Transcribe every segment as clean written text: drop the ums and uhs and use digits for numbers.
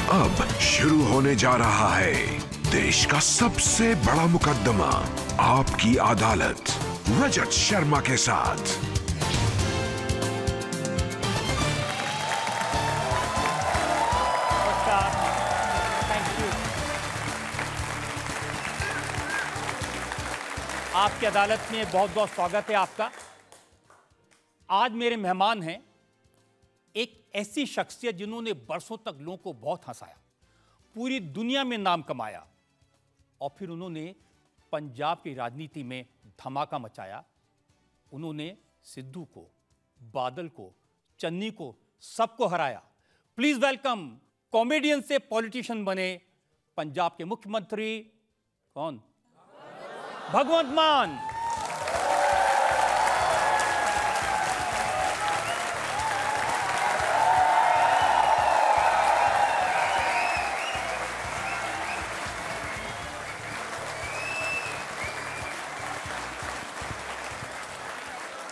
अब शुरू होने जा रहा है देश का सबसे बड़ा मुकदमा, आपकी अदालत, रजत शर्मा के साथ। Thank you. आपकी अदालत में बहुत बहुत स्वागत है आपका। आज मेरे मेहमान हैं एक ऐसी शख्सियत जिन्होंने बरसों तक लोगों को बहुत हंसाया, पूरी दुनिया में नाम कमाया और फिर उन्होंने पंजाब की राजनीति में धमाका मचाया। उन्होंने सिद्धू को, बादल को, चन्नी को, सबको हराया। प्लीज वेलकम कॉमेडियन से पॉलिटिशियन बने पंजाब के मुख्यमंत्री कौन? भगवंत मान।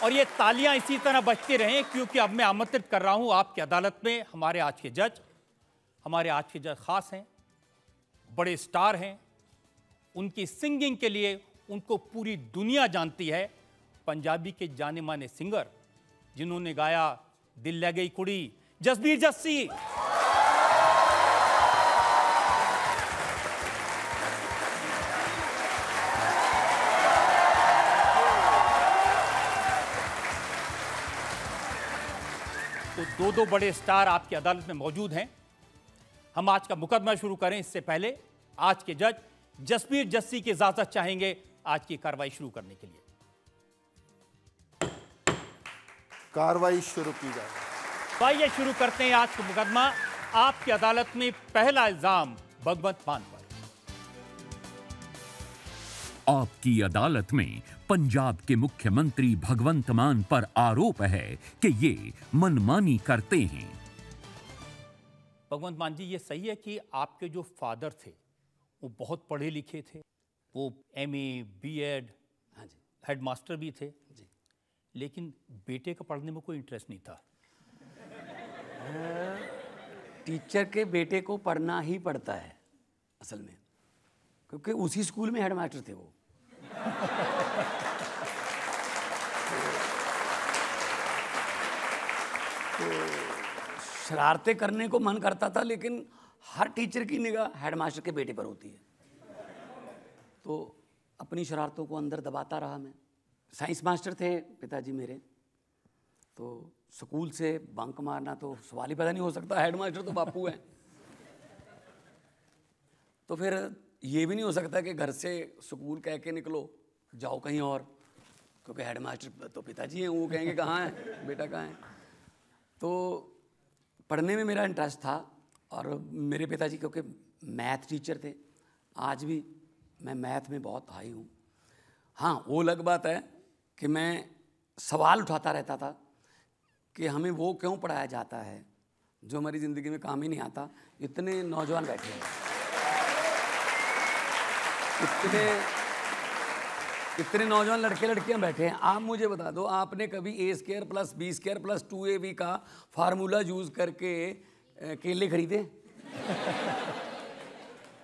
और ये तालियां इसी तरह बजती रहें, क्योंकि अब मैं आमंत्रित कर रहा हूं आपकी अदालत में हमारे आज के जज। हमारे आज के जज खास हैं, बड़े स्टार हैं। उनकी सिंगिंग के लिए उनको पूरी दुनिया जानती है। पंजाबी के जाने माने सिंगर जिन्होंने गाया दिल ले गई कुड़ी, जसबीर जस्सी। तो दो बड़े स्टार आपकी अदालत में मौजूद हैं। हम आज का मुकदमा शुरू करें इससे पहले आज के जज जसबीर जस्सी की इजाजत चाहेंगे आज की कार्रवाई शुरू करने के लिए। कार्रवाई शुरू की जाए। तो आइए शुरू करते हैं आज का मुकदमा। आपकी अदालत में पहला इल्जाम भगवंत मान पर। आपकी अदालत में पंजाब के मुख्यमंत्री भगवंत मान पर आरोप है कि ये मनमानी करते हैं। भगवंत मान जी, ये सही है कि आपके जो फादर थे वो बहुत पढ़े लिखे थे, वो एमए, बीएड, हाँ जी, हेडमास्टर भी थे जी, लेकिन बेटे का पढ़ने में कोई इंटरेस्ट नहीं था। टीचर के बेटे को पढ़ना ही पड़ता है असल में, क्योंकि उसी स्कूल में हेडमास्टर थे वो। तो शरारतें करने को मन करता था, लेकिन हर टीचर की निगाह हेडमास्टर के बेटे पर होती है। तो अपनी शरारतों को अंदर दबाता रहा मैं। साइंस मास्टर थे पिताजी मेरे, तो स्कूल से बंक मारना तो सवाल ही पैदा नहीं हो सकता, हेडमास्टर तो बापू हैं। तो फिर ये भी नहीं हो सकता कि घर से स्कूल कह के निकलो जाओ कहीं और, क्योंकि हेडमास्टर तो पिताजी हैं, वो कहेंगे कहाँ है बेटा, कहाँ है। तो पढ़ने में मेरा इंटरेस्ट था और मेरे पिताजी क्योंकि मैथ टीचर थे, आज भी मैं मैथ में बहुत हाई हूँ। हाँ, वो अलग बात है कि मैं सवाल उठाता रहता था कि हमें वो क्यों पढ़ाया जाता है जो हमारी ज़िंदगी में काम ही नहीं आता। इतने नौजवान बैठे हैं, इतने नौजवान लड़के लड़कियां बैठे हैं। आप मुझे बता दो, आपने कभी a² + b² + 2ab का फार्मूला यूज़ करके केले खरीदे?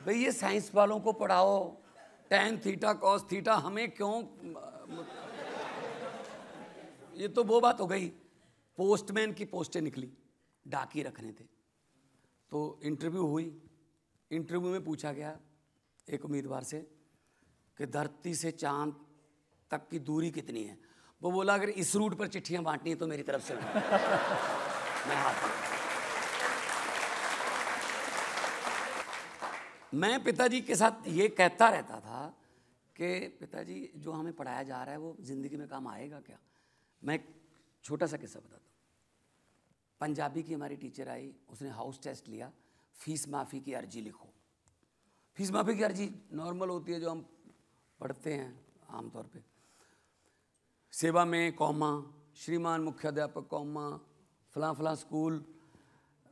भाई ये साइंस वालों को पढ़ाओ, tan थीटा cos थीटा, हमें क्यों? ये तो वो बात हो गई। पोस्टमैन की पोस्टें निकली, डाकी रखने थे। तो इंटरव्यू हुई, इंटरव्यू में पूछा गया एक उम्मीदवार से कि धरती से चांद तक की दूरी कितनी है। वो बोला अगर इस रूट पर चिट्ठियां बांटनी है तो मेरी तरफ से मैं हाथ में। मैं पिताजी के साथ ये कहता रहता था कि पिताजी जो हमें पढ़ाया जा रहा है वो ज़िंदगी में काम आएगा क्या? मैं एक छोटा सा किस्सा बताता हूँ। पंजाबी की हमारी टीचर आई, उसने हाउस टेस्ट लिया, फीस माफ़ी की अर्जी लिखो। फीस माफ़ी की अर्जी नॉर्मल होती है जो हम पढ़ते हैं आमतौर पे। सेवा में कौमा, श्रीमान मुख्याध्यापक कौमा, फलां फलां स्कूल,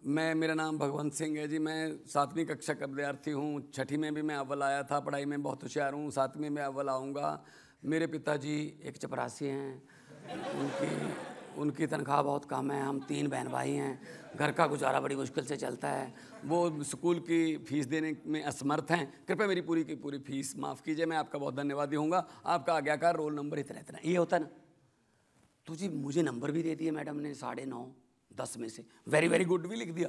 मेरा नाम भगवंत सिंह है जी, मैं 7वीं कक्षा का विद्यार्थी हूँ, 6ठी में भी मैं अव्वल आया था, पढ़ाई में बहुत होशियार हूँ, 7वीं में अव्वल आऊँगा। मेरे पिताजी एक चपरासी हैं, उनकी तनख्वाह बहुत कम है, हम 3 बहन भाई हैं, घर का गुजारा बड़ी मुश्किल से चलता है, वो स्कूल की फ़ीस देने में असमर्थ हैं, कृपया मेरी पूरी की पूरी फ़ीस माफ़ कीजिए, मैं आपका बहुत धन्यवाद दूँगा, आपका आज्ञाकार, रोल नंबर इतना इतना, ये होता ना। तो जी मुझे नंबर भी दे दिए मैडम ने 9.5 10 में से, वेरी वेरी गुड भी लिख दिया,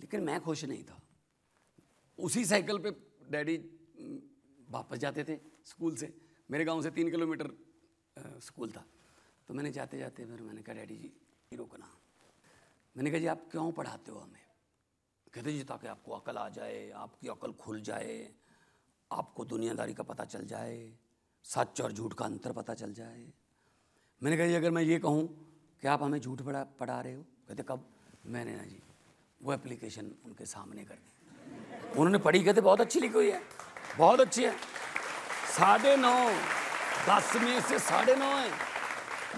लेकिन मैं खुश नहीं था। उसी साइकिल पे डैडी वापस जाते थे स्कूल से, मेरे गांव से 3 किलोमीटर स्कूल था। तो मैंने जाते जाते फिर मैंने कहा डैडी जी रोकना, मैंने कहा जी आप क्यों पढ़ाते हो हमें? कहते जी ताकि आपको अकल आ जाए, आपकी अकल खुल जाए, आपको दुनियादारी का पता चल जाए, सच और झूठ का अंतर पता चल जाए। मैंने कहा जी अगर मैं ये कहूँ कि आप हमें झूठ पढ़ा रहे हो? कहते कब? मैंने ना जी वो एप्लीकेशन उनके सामने कर दी, उन्होंने पढ़ी, कहते बहुत अच्छी लिखी हुई है, बहुत अच्छी है, 9.5 10 में से 9.5 है,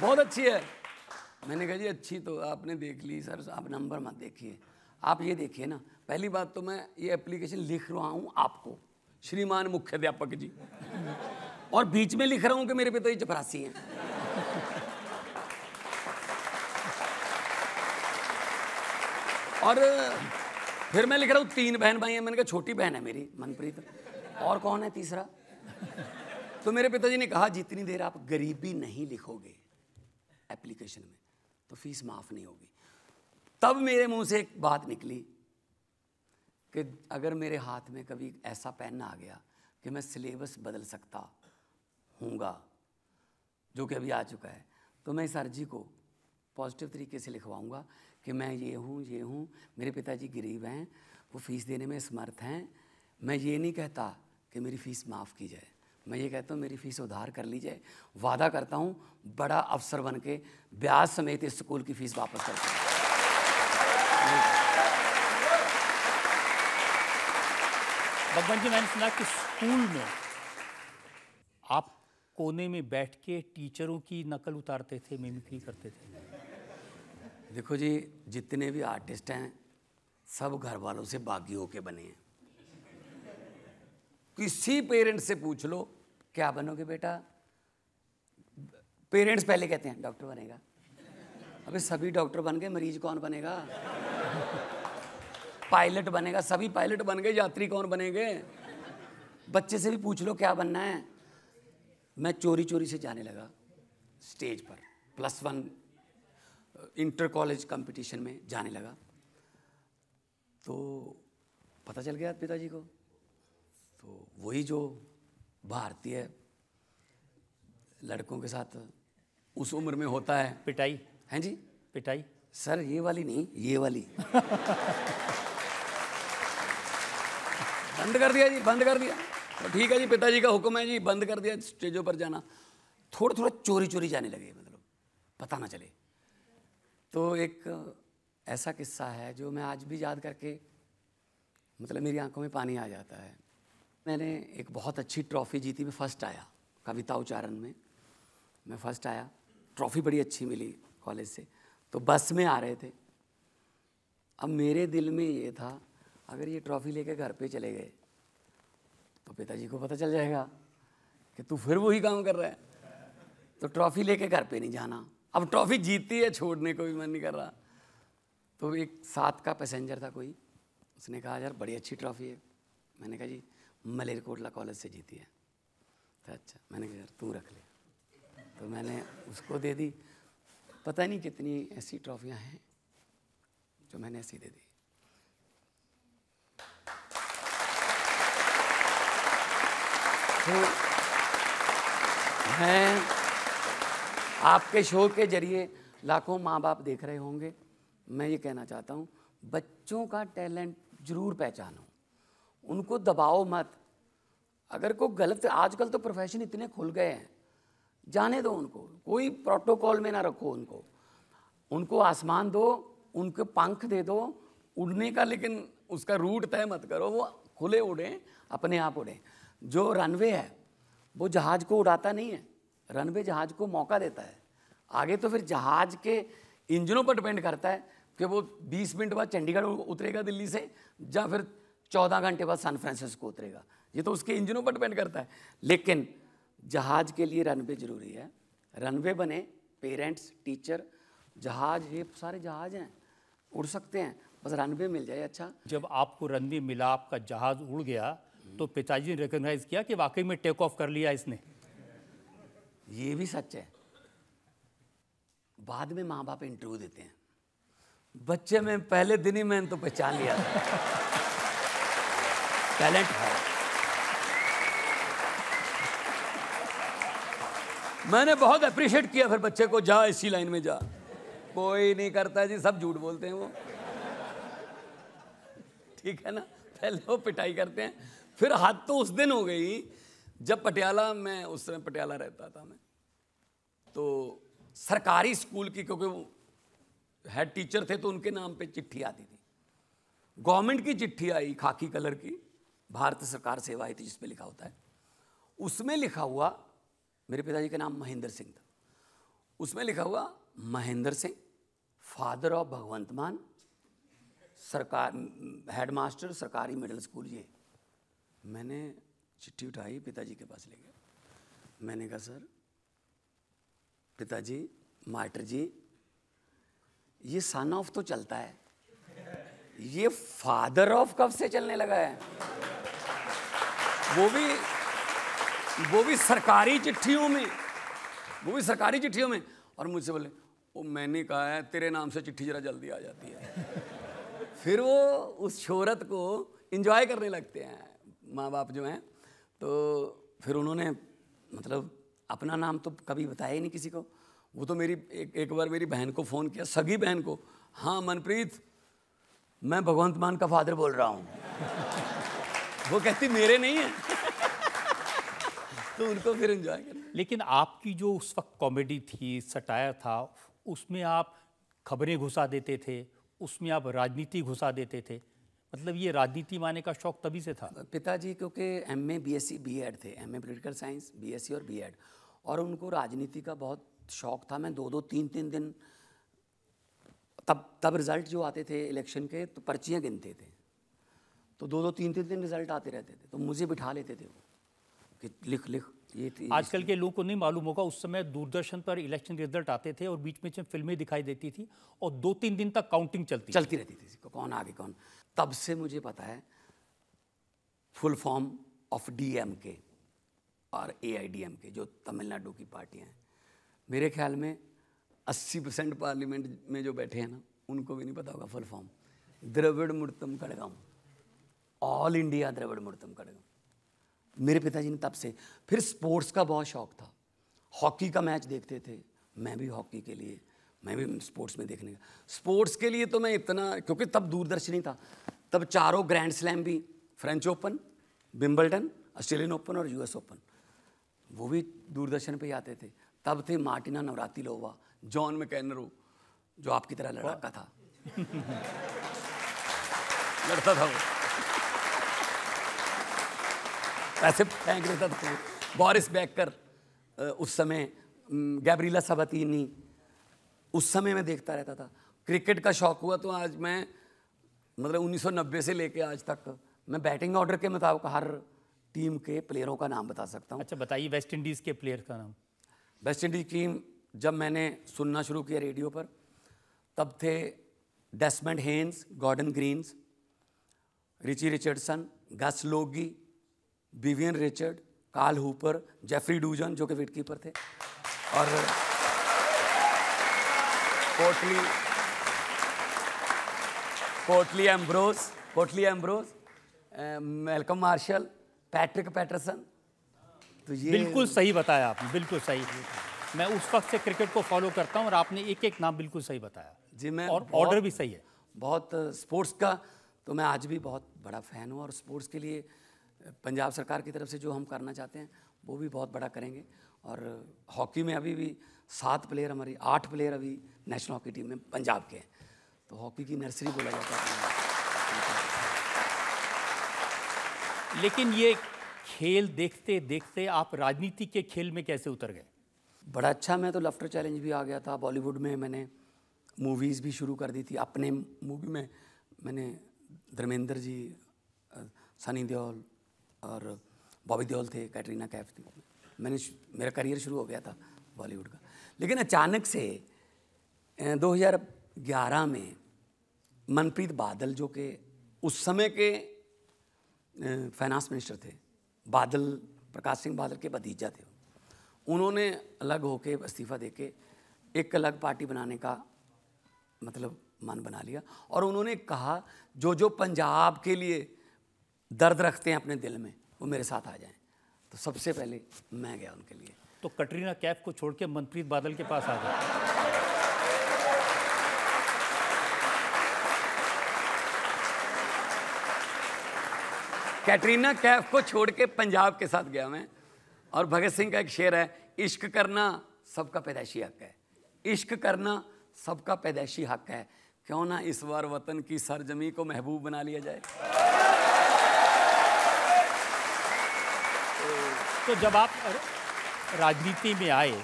बहुत अच्छी है। मैंने कहा जी अच्छी तो आपने देख ली सर, आप नंबर मत देखिए, आप ये देखिए ना, पहली बात तो मैं ये एप्लीकेशन लिख रहा हूँ आपको, श्रीमान मुख्याध्यापक जी, और बीच में लिख रहा हूँ कि मेरे पिताजी चपरासी हैं। और फिर मैं लिख रहा हूँ 3 बहन भाई हैं, मैंने कहा छोटी बहन है मेरी मनप्रीत, और कौन है तीसरा? तो मेरे पिताजी ने कहा जितनी देर आप गरीबी नहीं लिखोगे एप्लीकेशन में तो फीस माफ़ नहीं होगी। तब मेरे मुंह से एक बात निकली कि अगर मेरे हाथ में कभी ऐसा पेन आ गया कि मैं सिलेबस बदल सकता हूँगा, जो कि अभी आ चुका है, तो मैं इस अर्जी को पॉजिटिव तरीके से लिखवाऊँगा कि मैं ये हूँ, मेरे पिताजी गरीब हैं, वो फ़ीस देने में समर्थ हैं। मैं ये नहीं कहता कि मेरी फ़ीस माफ़ की जाए, मैं ये कहता हूँ मेरी फ़ीस उधार कर ली जाए। वादा करता हूँ बड़ा अफसर बन के ब्याज समेत इस स्कूल की फ़ीस वापस करता हूँ। भगवान जी, मैंने सुना कि स्कूल में आप कोने में बैठ के टीचरों की नकल उतारते थे, मिमिक्री करते थे। देखो जी, जितने भी आर्टिस्ट हैं सब घर वालों से बागी होके बने हैं। किसी पेरेंट्स से पूछ लो क्या बनोगे बेटा, पेरेंट्स पहले कहते हैं डॉक्टर बनेगा। अबे सभी डॉक्टर बन गए, मरीज कौन बनेगा? पायलट बनेगा, सभी पायलट बन गए, यात्री कौन बनेंगे? बच्चे से भी पूछ लो क्या बनना है। मैं चोरी चोरी से जाने लगा स्टेज पर, +1 इंटर कॉलेज कंपटीशन में जाने लगा, तो पता चल गया पिताजी को, तो वही जो भारतीय लड़कों के साथ उस उम्र में होता है, पिटाई। हैं जी? पिटाई सर ये वाली नहीं, ये वाली। बंद कर दिया जी, बंद कर दिया। तो ठीक है जी, पिताजी का हुक्म है जी, बंद कर दिया स्टेजों पर जाना। थोड़ा थोड़ा चोरी चोरी जाने लगे, मतलब पता ना चले। तो एक ऐसा किस्सा है जो मैं आज भी याद करके मतलब मेरी आंखों में पानी आ जाता है। मैंने एक बहुत अच्छी ट्रॉफ़ी जीती, मैं फर्स्ट आया कविता उच्चारण में, मैं फर्स्ट आया, ट्रॉफ़ी बड़ी अच्छी मिली कॉलेज से। तो बस में आ रहे थे, अब मेरे दिल में ये था अगर ये ट्रॉफ़ी लेके घर पे चले गए तो पिताजी को पता चल जाएगा कि तू फिर वही काम कर रहा है, तो ट्रॉफ़ी लेके घर पे नहीं जाना। अब ट्रॉफ़ी जीती है, छोड़ने को भी मन नहीं कर रहा। तो एक साथ का पैसेंजर था कोई, उसने कहा यार बड़ी अच्छी ट्रॉफ़ी है। मैंने कहा जी मलेरकोटला कॉलेज से जीती है। तो अच्छा, मैंने कहा यार तू रख ले, तो मैंने उसको दे दी। पता नहीं कितनी ऐसी ट्रॉफियाँ हैं जो मैंने ऐसी दे दी। तो मैं आपके शो के जरिए लाखों माँ बाप देख रहे होंगे, मैं ये कहना चाहता हूँ बच्चों का टैलेंट ज़रूर पहचानो, उनको दबाओ मत। अगर कोई गलत, आजकल तो प्रोफेशन इतने खुल गए हैं, जाने दो उनको, कोई प्रोटोकॉल में ना रखो उनको, उनको आसमान दो, उनको पंख दे दो उड़ने का, लेकिन उसका रूट तय मत करो, वो खुले उड़ें, अपने आप उड़ें। जो रनवे है वो जहाज़ को उड़ाता नहीं है, रनवे जहाज़ को मौका देता है। आगे तो फिर जहाज़ के इंजनों पर डिपेंड करता है कि वो 20 मिनट बाद चंडीगढ़ उतरेगा दिल्ली से, या फिर 14 घंटे बाद सैन फ्रांसिस्को उतरेगा, ये तो उसके इंजनों पर डिपेंड करता है। लेकिन जहाज़ के लिए रनवे ज़रूरी है, रनवे बने, पेरेंट्स, टीचर जहाज, ये सारे जहाज हैं, उड़ सकते हैं, बस रनवे मिल जाए। अच्छा, जब आपको रनवे मिला, आपका जहाज उड़ गया, तो पिताजी ने रिकॉग्नाइज किया कि वाकई में टेक ऑफ कर लिया इसने? ये भी सच है। बाद में माँ बाप इंटरव्यू देते हैं, बच्चे में पहले दिन ही मैंने तो पहचान लिया था, टैलेंट है। मैंने बहुत अप्रिशिएट किया फिर बच्चे को, जा इसी लाइन में जा। कोई नहीं करता जी, सब झूठ बोलते हैं वो, ठीक है ना। पहले वो पिटाई करते हैं, फिर हद तो उस दिन हो गई जब पटियाला में, उस समय पटियाला रहता था मैं, तो सरकारी स्कूल की, क्योंकि वो हेड टीचर थे तो उनके नाम पे चिट्ठी आती थी। गवर्नमेंट की चिट्ठी आई, खाकी कलर की, भारत सरकार सेवा आई थी जिस पे लिखा होता है। उसमें लिखा हुआ, मेरे पिताजी का नाम महेंद्र सिंह था, उसमें लिखा हुआ महेंद्र सिंह, फादर ऑफ भगवंत मान, सरकार, हेडमास्टर सरकारी मिडिल स्कूल। ये मैंने चिट्ठी उठाई, पिताजी के पास ले गया। मैंने कहा सर, पिताजी, मास्टर जी, ये सन ऑफ तो चलता है, ये फादर ऑफ कब से चलने लगा है? वो भी सरकारी चिट्ठियों में, वो भी सरकारी चिट्ठियों में। और मुझसे बोले, ओ मैंने कहा है तेरे नाम से चिट्ठी जरा जल्दी आ जाती है। फिर वो उस शोहरत को एंजॉय करने लगते हैं माँ बाप जो हैं। तो फिर उन्होंने मतलब अपना नाम तो कभी बताया ही नहीं किसी को। वो तो मेरी एक बार मेरी बहन को फ़ोन किया, सगी बहन को, हाँ मनप्रीत, मैं भगवंत मान का फादर बोल रहा हूँ। वो कहती मेरे नहीं है। तो उनको फिर एंजॉय कर। लेकिन आपकी जो उस वक्त कॉमेडी थी, सटायर था, उसमें आप खबरें घुसा देते थे, उसमें आप राजनीति घुसा देते थे, मतलब ये राजनीति माने का शौक तभी से था? पिताजी क्योंकि एमए, बीएससी, बीएड थे, एमए पॉलिटिकल साइंस, बीएससी और बीएड, और उनको राजनीति का बहुत शौक था। मैं 2-2, 3-3 दिन, तब रिजल्ट जो आते थे इलेक्शन के, तो पर्चियाँ गिनते थे, तो 2-2, 3-3 दिन रिजल्ट आते रहते थे, तो मुझे बिठा लेते थे वो कि लिख ये आजकल के लोगों को नहीं मालूम होगा, उस समय दूरदर्शन पर इलेक्शन रिजल्ट आते थे और बीच में फिल्में दिखाई देती थी और 2-3 दिन तक काउंटिंग चलती रहती थी, कौन आगे कौन। तब से मुझे पता है फुल फॉर्म ऑफ डीएमके और एआईडीएमके, जो तमिलनाडु की पार्टियां हैं। मेरे ख्याल में 80% पार्लियामेंट में जो बैठे हैं ना, उनको भी नहीं पता होगा full form. Dravida Munnetra Kazhagam, all India Dravida Munnetra Kazhagam. मेरे पिताजी ने तब से, फिर स्पोर्ट्स का बहुत शौक था, हॉकी का मैच देखते थे, मैं भी हॉकी के लिए, मैं भी स्पोर्ट्स में देखने का। स्पोर्ट्स के लिए तो मैं इतना, क्योंकि तब दूरदर्शन ही था, तब 4 ग्रैंड स्लैम भी, French open, Wimbledon, Australian open और यूएस ओपन, वो भी दूरदर्शन पे ही आते थे। तब थे मार्टिना नवरातिलोवा, जॉन मैकेनरो, जो आपकी तरह लड़का था। लड़ता था वो, ऐसे फेंक देता था। बोरिस बेकर, उस समय गैब्रिएला साबातीनी, उस समय मैं देखता रहता था। क्रिकेट का शौक हुआ तो आज मैं मतलब 1990 से लेके आज तक मैं बैटिंग ऑर्डर के मुताबिक हर टीम के प्लेयरों का नाम बता सकता हूँ। अच्छा बताइए, वेस्ट इंडीज़ के प्लेयर का नाम? वेस्ट इंडीज टीम जब मैंने सुनना शुरू किया रेडियो पर, तब थे Desmond Haynes, Gordon Greens, Richie Richardson, Gus Logie, Vivian Richard, Carl Hooper, Jeffrey Dujon जो कि विकेटकीपर थे, और Curtly Ambrose, Malcolm Marshall, Patrick Patterson. तो ये बिल्कुल सही बताया आपने, बिल्कुल सही। मैं उस वक्त से क्रिकेट को फॉलो करता हूं और आपने एक नाम बिल्कुल सही बताया जी। मैं और ऑर्डर भी सही है। बहुत स्पोर्ट्स का तो मैं आज भी बहुत बड़ा फ़ैन हूँ, और स्पोर्ट्स के लिए पंजाब सरकार की तरफ से जो हम करना चाहते हैं वो भी बहुत बड़ा करेंगे। और हॉकी में अभी भी 7 प्लेयर, हमारी 8 प्लेयर अभी नेशनल हॉकी टीम में पंजाब के हैं, तो हॉकी की नर्सरी बोला जाता है। लेकिन ये खेल देखते देखते आप राजनीति के खेल में कैसे उतर गए? बड़ा अच्छा, मैं तो लफ्टर चैलेंज भी आ गया था। बॉलीवुड में मैंने मूवीज़ भी शुरू कर दी थी। अपने मूवी में मैंने धर्मेंद्र जी, सनी देओल और बॉबी देओल थे, कैटरीना कैफ थी। मेरा करियर शुरू हो गया था बॉलीवुड का। लेकिन अचानक से 2011 में मनप्रीत बादल, जो कि उस समय के फाइनेंस मिनिस्टर थे, बादल, प्रकाश सिंह बादल के भतीजा थे, उन्होंने अलग होके इस्तीफ़ा देके एक अलग पार्टी बनाने का मतलब मन बना लिया। और उन्होंने कहा जो जो पंजाब के लिए दर्द रखते हैं अपने दिल में, वो मेरे साथ आ जाएं। तो सबसे पहले मैं गया उनके लिए। तो कटरीना कैफ को छोड़ के मनप्रीत बादल के पास आ गए। कैटरीना कैफ को छोड़ के पंजाब के साथ गया मैं। और भगत सिंह का एक शेर है, इश्क करना सबका पैदाइशी हक है, इश्क करना सबका पैदाइशी हक है, क्यों ना इस बार वतन की सरजमी को महबूब बना लिया जाए। तो जब आप राजनीति में आए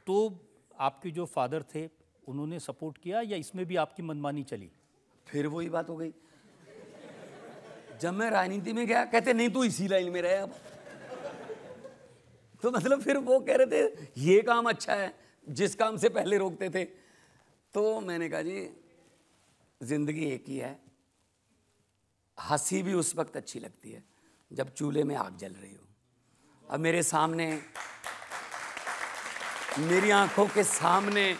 तो आपके जो फादर थे उन्होंने सपोर्ट किया या इसमें भी आपकी मनमानी चली? फिर वही बात हो गई। जब मैं राजनीति में गया कहते नहीं तू इसी लाइन में रहे अब। तो मतलब फिर वो कह रहे थे ये काम अच्छा है जिस काम से पहले रोकते थे। तो मैंने कहा जी जिंदगी एक ही है, हंसी भी उस वक्त अच्छी लगती है जब चूल्हे में आग जल रही हो। अब मेरे सामने, मेरी आंखों के सामने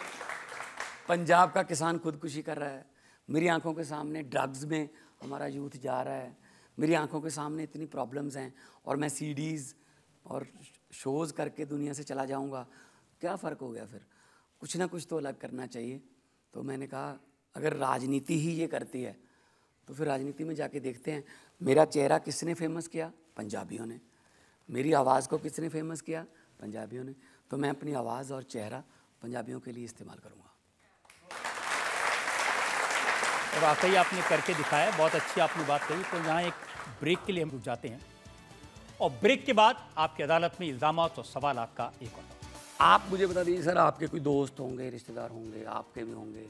पंजाब का किसान खुदकुशी कर रहा है, मेरी आंखों के सामने ड्रग्स में हमारा यूथ जा रहा है, मेरी आंखों के सामने इतनी प्रॉब्लम्स हैं, और मैं सीडीज़ और शोज़ करके दुनिया से चला जाऊंगा। क्या फ़र्क हो गया? फिर कुछ ना कुछ तो अलग करना चाहिए। तो मैंने कहा अगर राजनीति ही ये करती है तो फिर राजनीति में जाके देखते हैं। मेरा चेहरा किसने फेमस किया? पंजाबियों ने। मेरी आवाज़ को किसने फेमस किया? पंजाबियों ने। तो मैं अपनी आवाज़ और चेहरा पंजाबियों के लिए इस्तेमाल करूँगा। और वाकई आपने करके दिखाया, बहुत अच्छी आपने बात कही। तो यहाँ एक ब्रेक के लिए हम रुक जाते हैं और ब्रेक के बाद आपकी अदालत में इल्ज़ामात और सवालात का एक और। आप मुझे बता दीजिए सर, आपके कोई दोस्त होंगे, रिश्तेदार होंगे, आपके भी होंगे,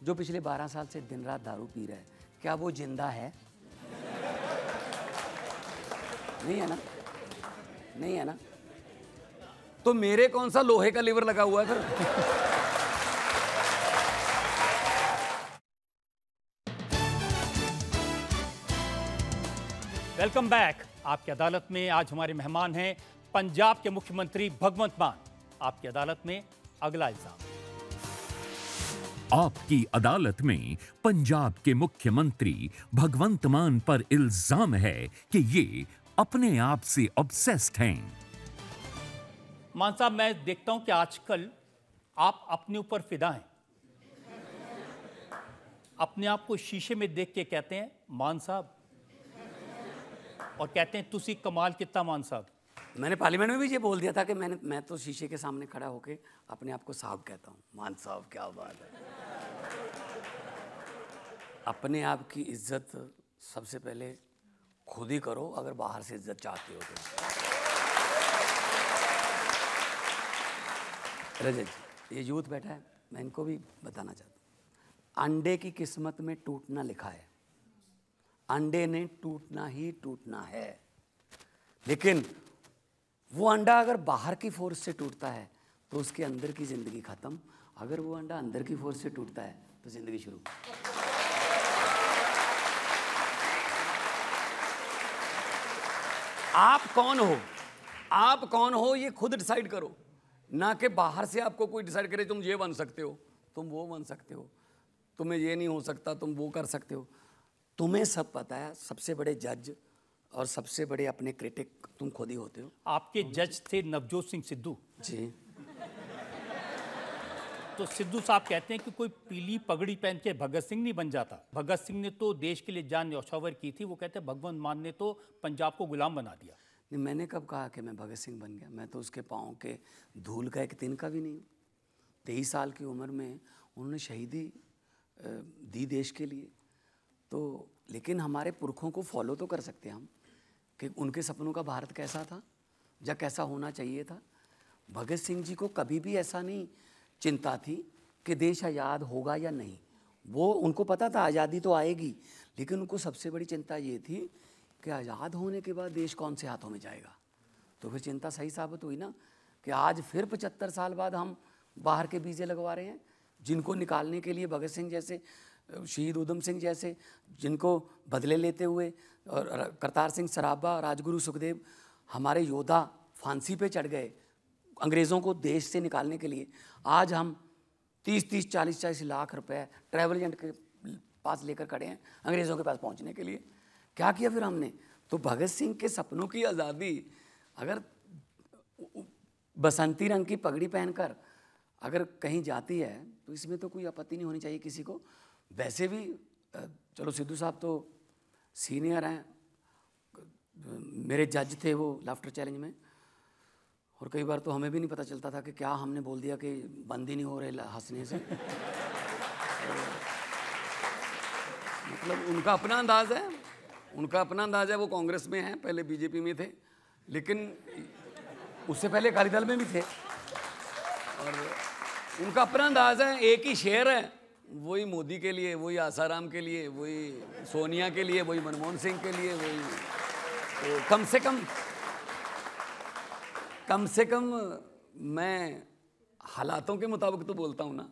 जो पिछले 12 साल से दिन रात दारू पी रहा है, क्या वो जिंदा है? नहीं है ना? नहीं है ना? तो मेरे कौन सा लोहे का लीवर लगा हुआ है फिर? Welcome back. आपकी अदालत में आज हमारे मेहमान हैं पंजाब के मुख्यमंत्री भगवंत मान। आपकी अदालत में अगला इल्जाम। आपकी अदालत में पंजाब के मुख्यमंत्री भगवंत मान पर इल्जाम है कि ये अपने आप से ऑब्सेस्ड हैं। मान साहब, मैं देखता हूं कि आजकल आप अपने ऊपर फिदा हैं। अपने आप को शीशे में देख के कहते हैं मान साहब, और कहते हैं तुसी कमाल कितना मान साहब। मैंने पार्लियामेंट में भी ये बोल दिया था कि मैं तो शीशे के सामने खड़ा होके अपने आप को साहब कहता हूँ। मान साहब क्या बात है। अपने आप की इज्जत सबसे पहले खुद ही करो अगर बाहर से इज्जत चाहते हो तो। रजत जी, ये यूथ बैठा है, मैं इनको भी बताना चाहता हूँ, अंडे की किस्मत में टूटना लिखा है। अंडे ने टूटना ही टूटना है, लेकिन वो अंडा अगर बाहर की फोर्स से टूटता है तो उसके अंदर की ज़िंदगी ख़त्म। अगर वो अंडा अंदर की फोर्स से टूटता है तो ज़िंदगी शुरू। आप कौन हो? आप कौन हो ये खुद डिसाइड करो, ना कि बाहर से आपको कोई डिसाइड करे तुम ये बन सकते हो, तुम वो बन सकते हो, तुम्हें ये नहीं हो सकता, तुम वो कर सकते हो। तुम्हें सब पता है। सबसे बड़े जज और सबसे बड़े अपने क्रिटिक तुम खुद ही होते हो। आपके जज थे नवजोत सिंह सिद्धू जी। तो सिद्धू साहब कहते हैं कि कोई पीली पगड़ी पहन के भगत सिंह नहीं बन जाता। भगत सिंह ने तो देश के लिए जान न्यौछावर की थी। वो कहते हैं भगवंत मान ने तो पंजाब को गुलाम बना दिया। नहीं, मैंने कब कहा कि मैं भगत सिंह बन गया? मैं तो उसके पाँव के धूल का एक तिनका भी नहीं हूँ। 23 साल की उम्र में उन्होंने शहीदी दी देश के लिए। तो लेकिन हमारे पुरखों को फॉलो तो कर सकते हैं हम कि उनके सपनों का भारत कैसा था या कैसा होना चाहिए था। भगत सिंह जी को कभी भी ऐसा नहीं चिंता थी कि देश आज़ाद होगा या नहीं। वो उनको पता था आज़ादी तो आएगी, लेकिन उनको सबसे बड़ी चिंता ये थी कि आज़ाद होने के बाद देश कौन से हाथों में जाएगा। तो फिर चिंता सही साबित हुई ना कि आज फिर 75 साल बाद हम बाहर के वीज़े लगवा रहे हैं। जिनको निकालने के लिए भगत सिंह जैसे, शहीद उधम सिंह जैसे, जिनको बदले लेते हुए, और करतार सिंह सराभा, राजगुरु सुखदेव, हमारे योद्धा फांसी पे चढ़ गए अंग्रेज़ों को देश से निकालने के लिए। आज हम 30-30, 40-40 लाख रुपए ट्रैवल एजेंट के पास लेकर खड़े हैं अंग्रेज़ों के पास पहुंचने के लिए। क्या किया फिर हमने? तो भगत सिंह के सपनों की आज़ादी अगर बसंती रंग की पगड़ी पहनकर अगर कहीं जाती है तो इसमें तो कोई आपत्ति नहीं होनी चाहिए किसी को। वैसे भी चलो सिद्धू साहब तो सीनियर हैं, मेरे जज थे वो लाफ्टर चैलेंज में, और कई बार तो हमें भी नहीं पता चलता था कि क्या हमने बोल दिया कि बंद ही नहीं हो रहे हंसने से। मतलब उनका अपना अंदाज है, उनका अपना अंदाज है। वो कांग्रेस में हैं, पहले बीजेपी में थे, लेकिन उससे पहले अकाली दल में भी थे, और उनका अपना अंदाज है। एक ही शेर है, वही मोदी के लिए, वही आसाराम के लिए, वही सोनिया के लिए, वही मनमोहन सिंह के लिए, वही। तो कम से कम मैं हालातों के मुताबिक तो बोलता हूँ ना,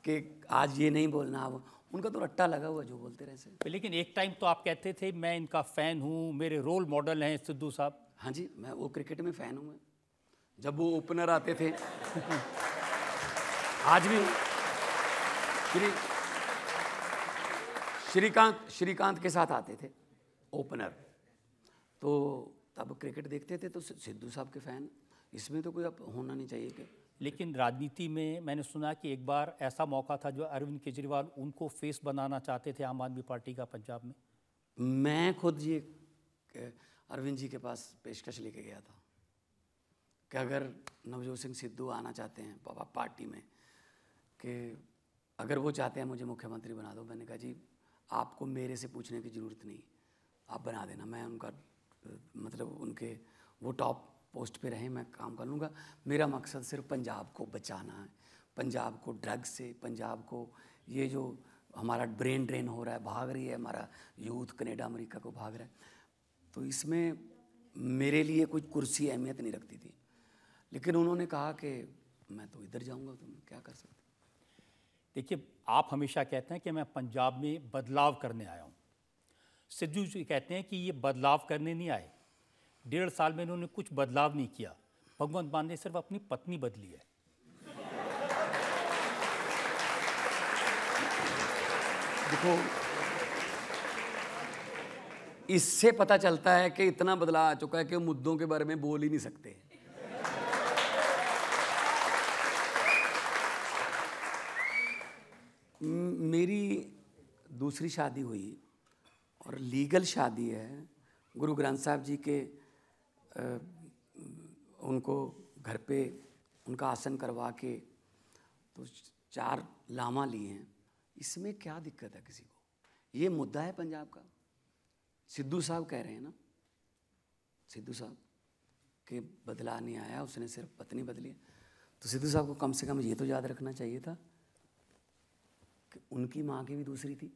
कि आज ये नहीं बोलना। अब उनका तो रट्टा लगा हुआ, जो बोलते रहे से। लेकिन एक टाइम तो आप कहते थे मैं इनका फ़ैन हूँ, मेरे रोल मॉडल हैं सिद्धू साहब। हाँ जी, मैं वो क्रिकेट में फ़ैन हूँ। मैं जब वो ओपनर आते थे आज भी श्रीकांत के साथ आते थे ओपनर, तो तब क्रिकेट देखते थे, तो सिद्धू साहब के फ़ैन। इसमें तो कोई अब होना नहीं चाहिए कि। लेकिन राजनीति में मैंने सुना कि एक बार ऐसा मौका था जो अरविंद केजरीवाल उनको फेस बनाना चाहते थे आम आदमी पार्टी का पंजाब में। मैं खुद ये अरविंद जी के पास पेशकश लेके गया था कि अगर नवजोत सिंह सिद्धू आना चाहते हैं पार्टी में, कि अगर वो चाहते हैं मुझे मुख्यमंत्री बना दो। मैंने कहा जी आपको मेरे से पूछने की ज़रूरत नहीं, आप बना देना। मैं उनका मतलब उनके वो टॉप पोस्ट पे रहे, मैं काम कर लूँगा। मेरा मकसद सिर्फ पंजाब को बचाना है, पंजाब को ड्रग से, पंजाब को ये जो हमारा ब्रेन ड्रेन हो रहा है, भाग रही है हमारा यूथ कनाडा अमेरिका को भाग रहा है, तो इसमें मेरे लिए कोई कुर्सी अहमियत नहीं रखती थी। लेकिन उन्होंने कहा कि मैं तो इधर जाऊँगा, तो मैं क्या कर सकता। देखिए, आप हमेशा कहते हैं कि मैं पंजाब में बदलाव करने आया हूँ। सिद्धू जी कहते हैं कि ये बदलाव करने नहीं आए। 1.5 साल में इन्होंने कुछ बदलाव नहीं किया। भगवंत मान ने सिर्फ अपनी पत्नी बदली है। देखो, इससे पता चलता है कि इतना बदलाव आ चुका है कि मुद्दों के बारे में बोल ही नहीं सकते। मेरी दूसरी शादी हुई और लीगल शादी है। गुरु ग्रंथ साहब जी के उनको घर पे उनका आसन करवा के तो 4 लामा लिए हैं। इसमें क्या दिक्कत है किसी को? ये मुद्दा है पंजाब का। सिद्धू साहब कह रहे हैं ना, सिद्धू साहब के बदला नहीं आया, उसने सिर्फ पत्नी बदली। तो सिद्धू साहब को कम से कम ये तो याद रखना चाहिए था कि उनकी माँ की भी दूसरी थी।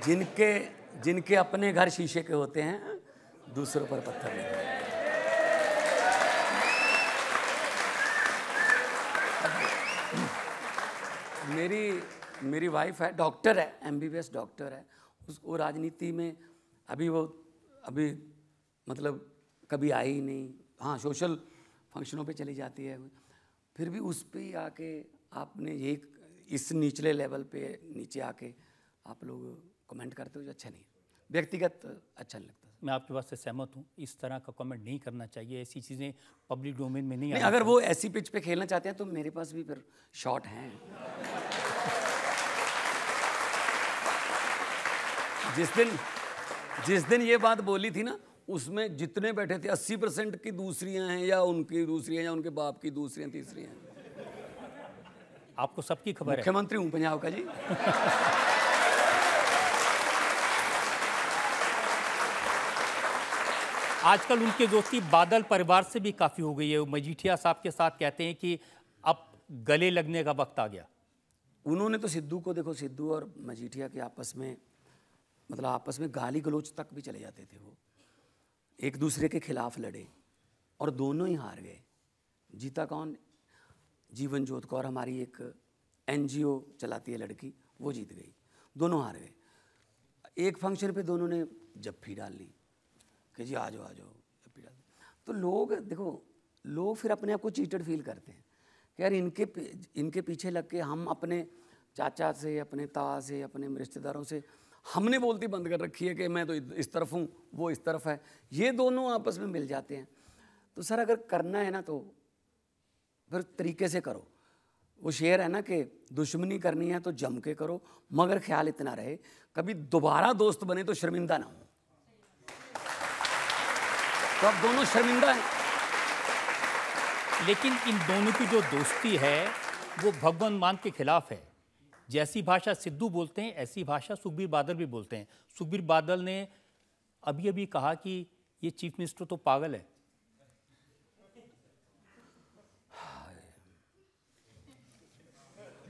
जिनके अपने घर शीशे के होते हैं, दूसरों पर पत्थर नहीं। मेरी वाइफ है, डॉक्टर है, MBBS डॉक्टर है। उसको राजनीति में अभी मतलब कभी आई ही नहीं। हाँ, सोशल फंक्शनों पे चली जाती है, फिर भी उस पे ही आके आपने ये इस निचले लेवल पे नीचे आके आप लोग कमेंट करते हो, जो अच्छा नहीं, व्यक्तिगत अच्छा नहीं लगता। मैं आपकी बात से सहमत हूँ। इस तरह का कमेंट नहीं करना चाहिए। ऐसी चीज़ें पब्लिक डोमेन में नहीं। अगर वो ऐसी पिच पे खेलना चाहते हैं तो मेरे पास भी फिर शॉट हैं। जिस दिन ये बात बोली थी ना, उसमें जितने बैठे थे 80% की दूसरियां हैं, या उनकी दूसरियां, या उनके बाप की दूसरियां, तीसरियां हैं। आपको सबकी खबर है। मुख्यमंत्री हूँ पंजाब का जी। आजकल उनकी दोस्ती बादल परिवार से भी काफ़ी हो गई है। वो मजीठिया साहब के साथ कहते हैं कि अब गले लगने का वक्त आ गया। उन्होंने तो सिद्धू को, देखो सिद्धू और मजीठिया के आपस में मतलब आपस में गाली गलौज तक भी चले जाते थे। वो एक दूसरे के खिलाफ लड़े और दोनों ही हार गए। जीता कौन? जीवन ज्योत कौर, हमारी एक NGO चलाती है लड़की, वो जीत गई। दोनों हार गए। एक फंक्शन पे दोनों ने जप्फी डाल ली कि जी आ जाओ जप्फी डाल। तो लोग देखो, लोग फिर अपने आप को चीटेड फील करते हैं कि यार इनके पीछे लग के हम अपने चाचा से, अपने ताया से, अपने रिश्तेदारों से हमने बोलती बंद कर रखी है कि मैं तो इस तरफ हूँ, वो इस तरफ है। ये दोनों आपस में मिल जाते हैं। तो सर अगर करना है ना तो फिर तरीके से करो। वो शेर है ना कि दुश्मनी करनी है तो जम के करो, मगर ख्याल इतना रहे कभी दोबारा दोस्त बने तो शर्मिंदा ना हो। तो अब दोनों शर्मिंदा हैं। लेकिन इन दोनों की जो दोस्ती है वो भगवंत मान के खिलाफ है। जैसी भाषा सिद्धू बोलते हैं ऐसी भाषा सुखबीर बादल भी बोलते हैं। सुखबीर बादल ने अभी अभी कहा कि ये चीफ मिनिस्टर तो पागल है।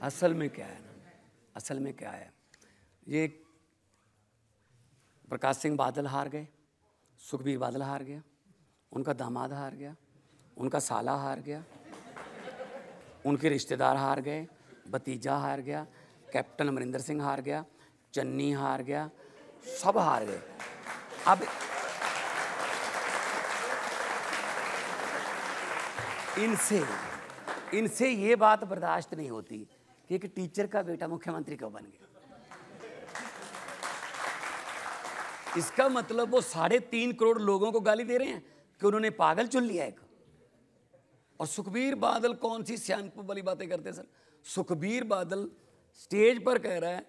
असल में क्या है ना, असल में क्या है, ये प्रकाश सिंह बादल हार गए, सुखबीर बादल हार गया, उनका दामाद हार गया, उनका साला हार गया, उनके रिश्तेदार हार गए, भतीजा हार गया, कैप्टन अमरिंदर सिंह हार गया, चन्नी हार गया, सब हार गए। अब इनसे ये बात बर्दाश्त नहीं होती कि एक टीचर का बेटा मुख्यमंत्री क्यों बन गया। इसका मतलब वो 3.5 करोड़ लोगों को गाली दे रहे हैं कि उन्होंने पागल चुन लिया एक। और सुखबीर बादल कौन सी सियानपुर वाली बातें करते हैं सर। सुखबीर बादल स्टेज पर कह रहा है,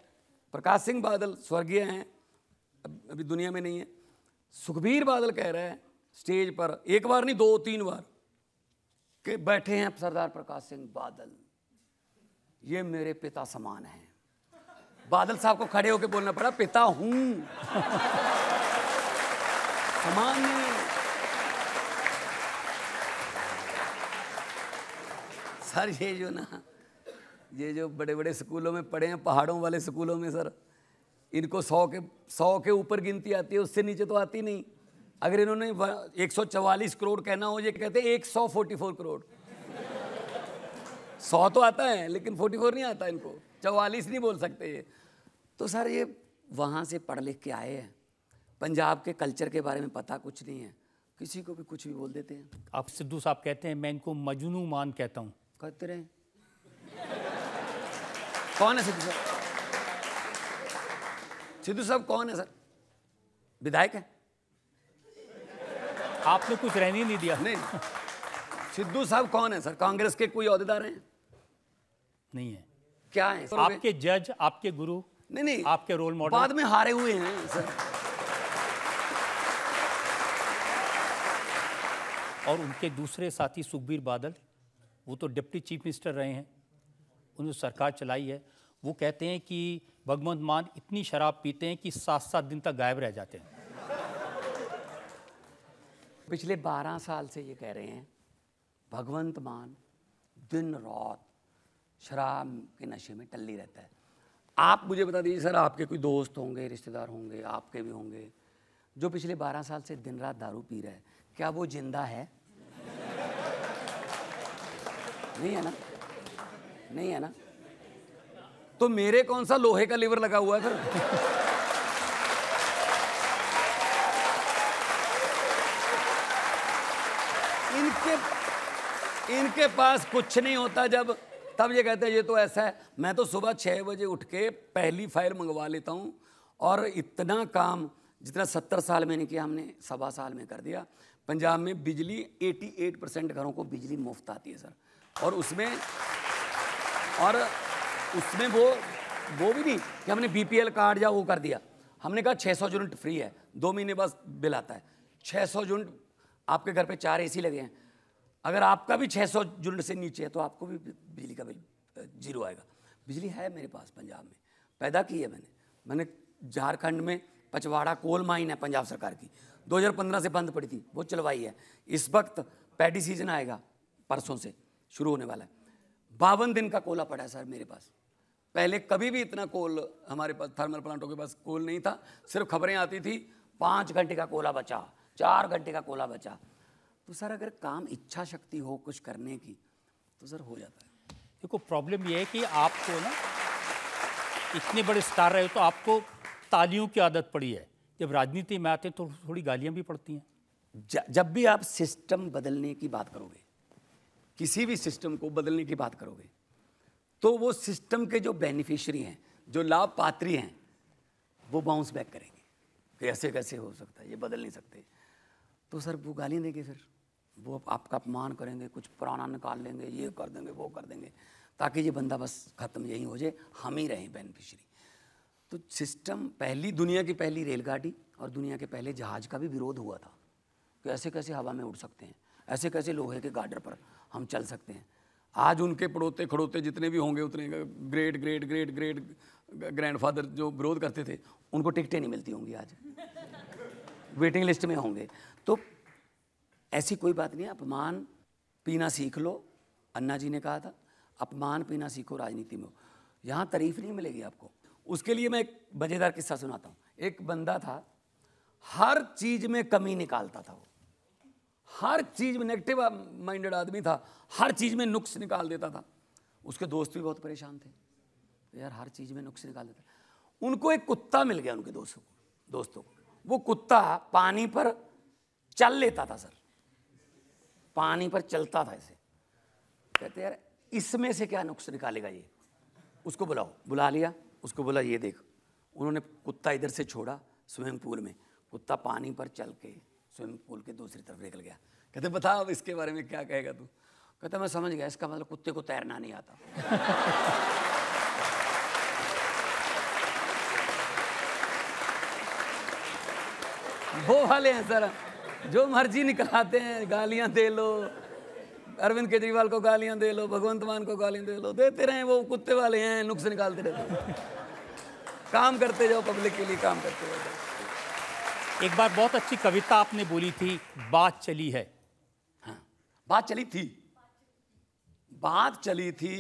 प्रकाश सिंह बादल स्वर्गीय हैं, अभी दुनिया में नहीं है, सुखबीर बादल कह रहा है स्टेज पर, एक बार नहीं 2-3 बार, कि बैठे हैं सरदार प्रकाश सिंह बादल, ये मेरे पिता समान हैं। बादल साहब को खड़े होकर बोलना पड़ा, पिता हूं, समान नहीं। सर ये जो बड़े बड़े स्कूलों में पढ़े हैं, पहाड़ों वाले स्कूलों में सर, इनको 100 के ऊपर गिनती आती है, उससे नीचे तो आती नहीं। अगर इन्होंने 144 करोड़ कहना हो, ये कहते हैं 144 करोड़। 100 तो आता है लेकिन 44 नहीं आता इनको, 44 नहीं बोल सकते ये। तो सर ये वहाँ से पढ़ लिख के आए हैं, पंजाब के कल्चर के बारे में पता कुछ नहीं है, किसी को भी कुछ भी बोल देते हैं। आप सिद्धू साहब कहते हैं मैं इनको मजनू मान कहता हूँ। कहते रहे। कौन है सिद्धू साहब? सिद्धू साहब कौन है सर? विधायक है? आपने कुछ रहने नहीं दिया। नहीं, सिद्धू साहब कौन है सर? कांग्रेस के कोई ओहदेदार हैं? नहीं है। क्या है? आपके जज, आपके गुरु? नहीं, आपके रोल मॉडल? बाद में हारे हुए हैं सर। और उनके दूसरे साथी सुखबीर बादल, वो तो डिप्टी चीफ मिनिस्टर रहे हैं, उन्होंने सरकार चलाई है। वो कहते हैं कि भगवंत मान इतनी शराब पीते हैं कि 7-7 दिन तक गायब रह जाते हैं। पिछले 12 साल से ये कह रहे हैं भगवंत मान दिन रात शराब के नशे में टल्ली रहता है। आप मुझे बता दीजिए सर, आपके कोई दोस्त होंगे, रिश्तेदार होंगे, आपके भी होंगे, जो पिछले 12 साल से दिन रात दारू पी रहा है, क्या वो जिंदा है? नहीं है ना? नहीं है ना? तो मेरे कौन सा लोहे का लीवर लगा हुआ है फिर? इनके पास कुछ नहीं होता जब, तब ये कहते हैं ये तो ऐसा है। मैं तो सुबह 6 बजे उठ के पहली फाइल मंगवा लेता हूँ, और इतना काम जितना 70 साल में नहीं किया हमने 1.25 साल में कर दिया। पंजाब में बिजली 88% घरों को बिजली मुफ्त आती है सर, और उसमें वो भी नहीं कि हमने BPL कार्ड या वो कर दिया। हमने कहा 600 यूनिट फ्री है, 2 महीने बाद बिल आता है। 600 यूनिट, आपके घर पे 4 AC लगे हैं, अगर आपका भी 600 यूनिट से नीचे है तो आपको भी बिजली का बिल 0 आएगा। बिजली है मेरे पास पंजाब में, पैदा की है मैंने। झारखंड में पचवाड़ा कोल माइन है पंजाब सरकार की, 2015 से बंद पड़ी थी, वो चलवाई है। इस वक्त पैडी सीजन आएगा, परसों से शुरू होने वाला है। 52 दिन का कोला पड़ा है सर मेरे पास। पहले कभी भी इतना कोल हमारे पास थर्मल प्लांटों के पास कोल नहीं था। सिर्फ खबरें आती थी 5 घंटे का कोला बचा, 4 घंटे का कोला बचा। तो सर अगर काम इच्छा शक्ति हो कुछ करने की तो सर हो जाता है। देखो प्रॉब्लम ये है कि आपको ना इतने बड़े स्टार रहे हो तो आपको तालियों की आदत पड़ी है, जब राजनीति में आते हैं तो थोड़ी गालियां भी पड़ती हैं। जब भी आप सिस्टम बदलने की बात करोगे, किसी भी सिस्टम को बदलने की बात करोगे, तो वो सिस्टम के जो बेनिफिशियरी हैं, जो लाभ पात्री हैं, वो बाउंस बैक करेंगे कि ऐसे कैसे हो सकता है, ये बदल नहीं सकते। तो सर वो गालियाँ देंगे, फिर वो आपका अपमान करेंगे, कुछ पुराना निकाल लेंगे, ये कर देंगे, वो कर देंगे, ताकि ये बंदा बस ख़त्म यही हो जाए, हम ही रहें बेनिफिशियरी। तो सिस्टम, पहली दुनिया की पहली रेलगाड़ी और दुनिया के पहले जहाज़ का भी विरोध हुआ था कि ऐसे कैसे हवा में उड़ सकते हैं, ऐसे कैसे लोहे के गार्डर पर हम चल सकते हैं। आज उनके पड़ोते खड़ोते जितने भी होंगे उतने great great great great grandfather जो विरोध करते थे, उनको टिकटें नहीं मिलती होंगी, आज वेटिंग लिस्ट में होंगे। तो ऐसी कोई बात नहीं है, अपमान पीना सीख लो। अन्ना जी ने कहा था अपमान पीना सीखो राजनीति में, यहाँ तारीफ नहीं मिलेगी आपको। उसके लिए मैं एक मज़ेदार किस्सा सुनाता हूँ। एक बंदा था, हर चीज़ में कमी निकालता था, वो हर चीज़ में नेगेटिव माइंडेड आदमी था, हर चीज़ में नुक्स निकाल देता था। उसके दोस्त भी बहुत परेशान थे, तो यार हर चीज़ में नुक्स निकाल देता। उनको एक कुत्ता मिल गया, उनके दोस्तों को। वो कुत्ता पानी पर चल लेता था सर, पानी पर चलता था ऐसे। कहते यार इसमें से क्या नुक्स निकालेगा ये, उसको बुलाओ। बुला लिया, उसको बोला ये देख। उन्होंने कुत्ता इधर से छोड़ा स्विमिंग पूल में, कुत्ता पानी पर चल के स्विमिंग पूल के दूसरी तरफ निकल गया। कहते बता अब इसके बारे में क्या कहेगा तू। कहता मैं समझ गया, इसका मतलब कुत्ते को तैरना नहीं आता। वो वाले हैं सर, जो मर्जी निकलाते हैं, गालियां दे लो, अरविंद केजरीवाल को गालियां दे लो, भगवंत मान को गालियां दे लो, देते रहे। वो कुत्ते वाले हैं, नुक्स निकालते रहते। काम करते जाओ, पब्लिक के लिए काम करते जाओ। एक बार बहुत अच्छी कविता आपने बोली थी, बात चली है। हाँ, बात चली थी, बात चली थी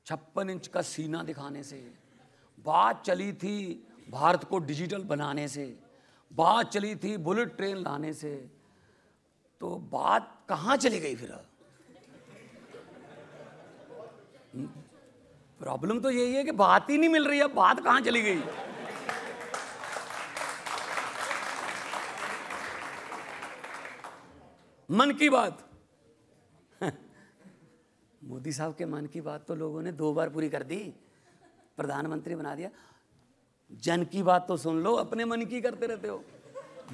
56 इंच का सीना दिखाने से, बात चली थी भारत को डिजिटल बनाने से, बात चली थी बुलेट ट्रेन लाने से। तो बात कहाँ चली गई फिर? प्रॉब्लम तो यही है कि बात ही नहीं मिल रही है, बात कहाँ चली गई? मन की बात मोदी साहब के मन की बात तो लोगों ने 2 बार पूरी कर दी, प्रधानमंत्री बना दिया। जन की बात तो सुन लो, अपने मन की करते रहते हो।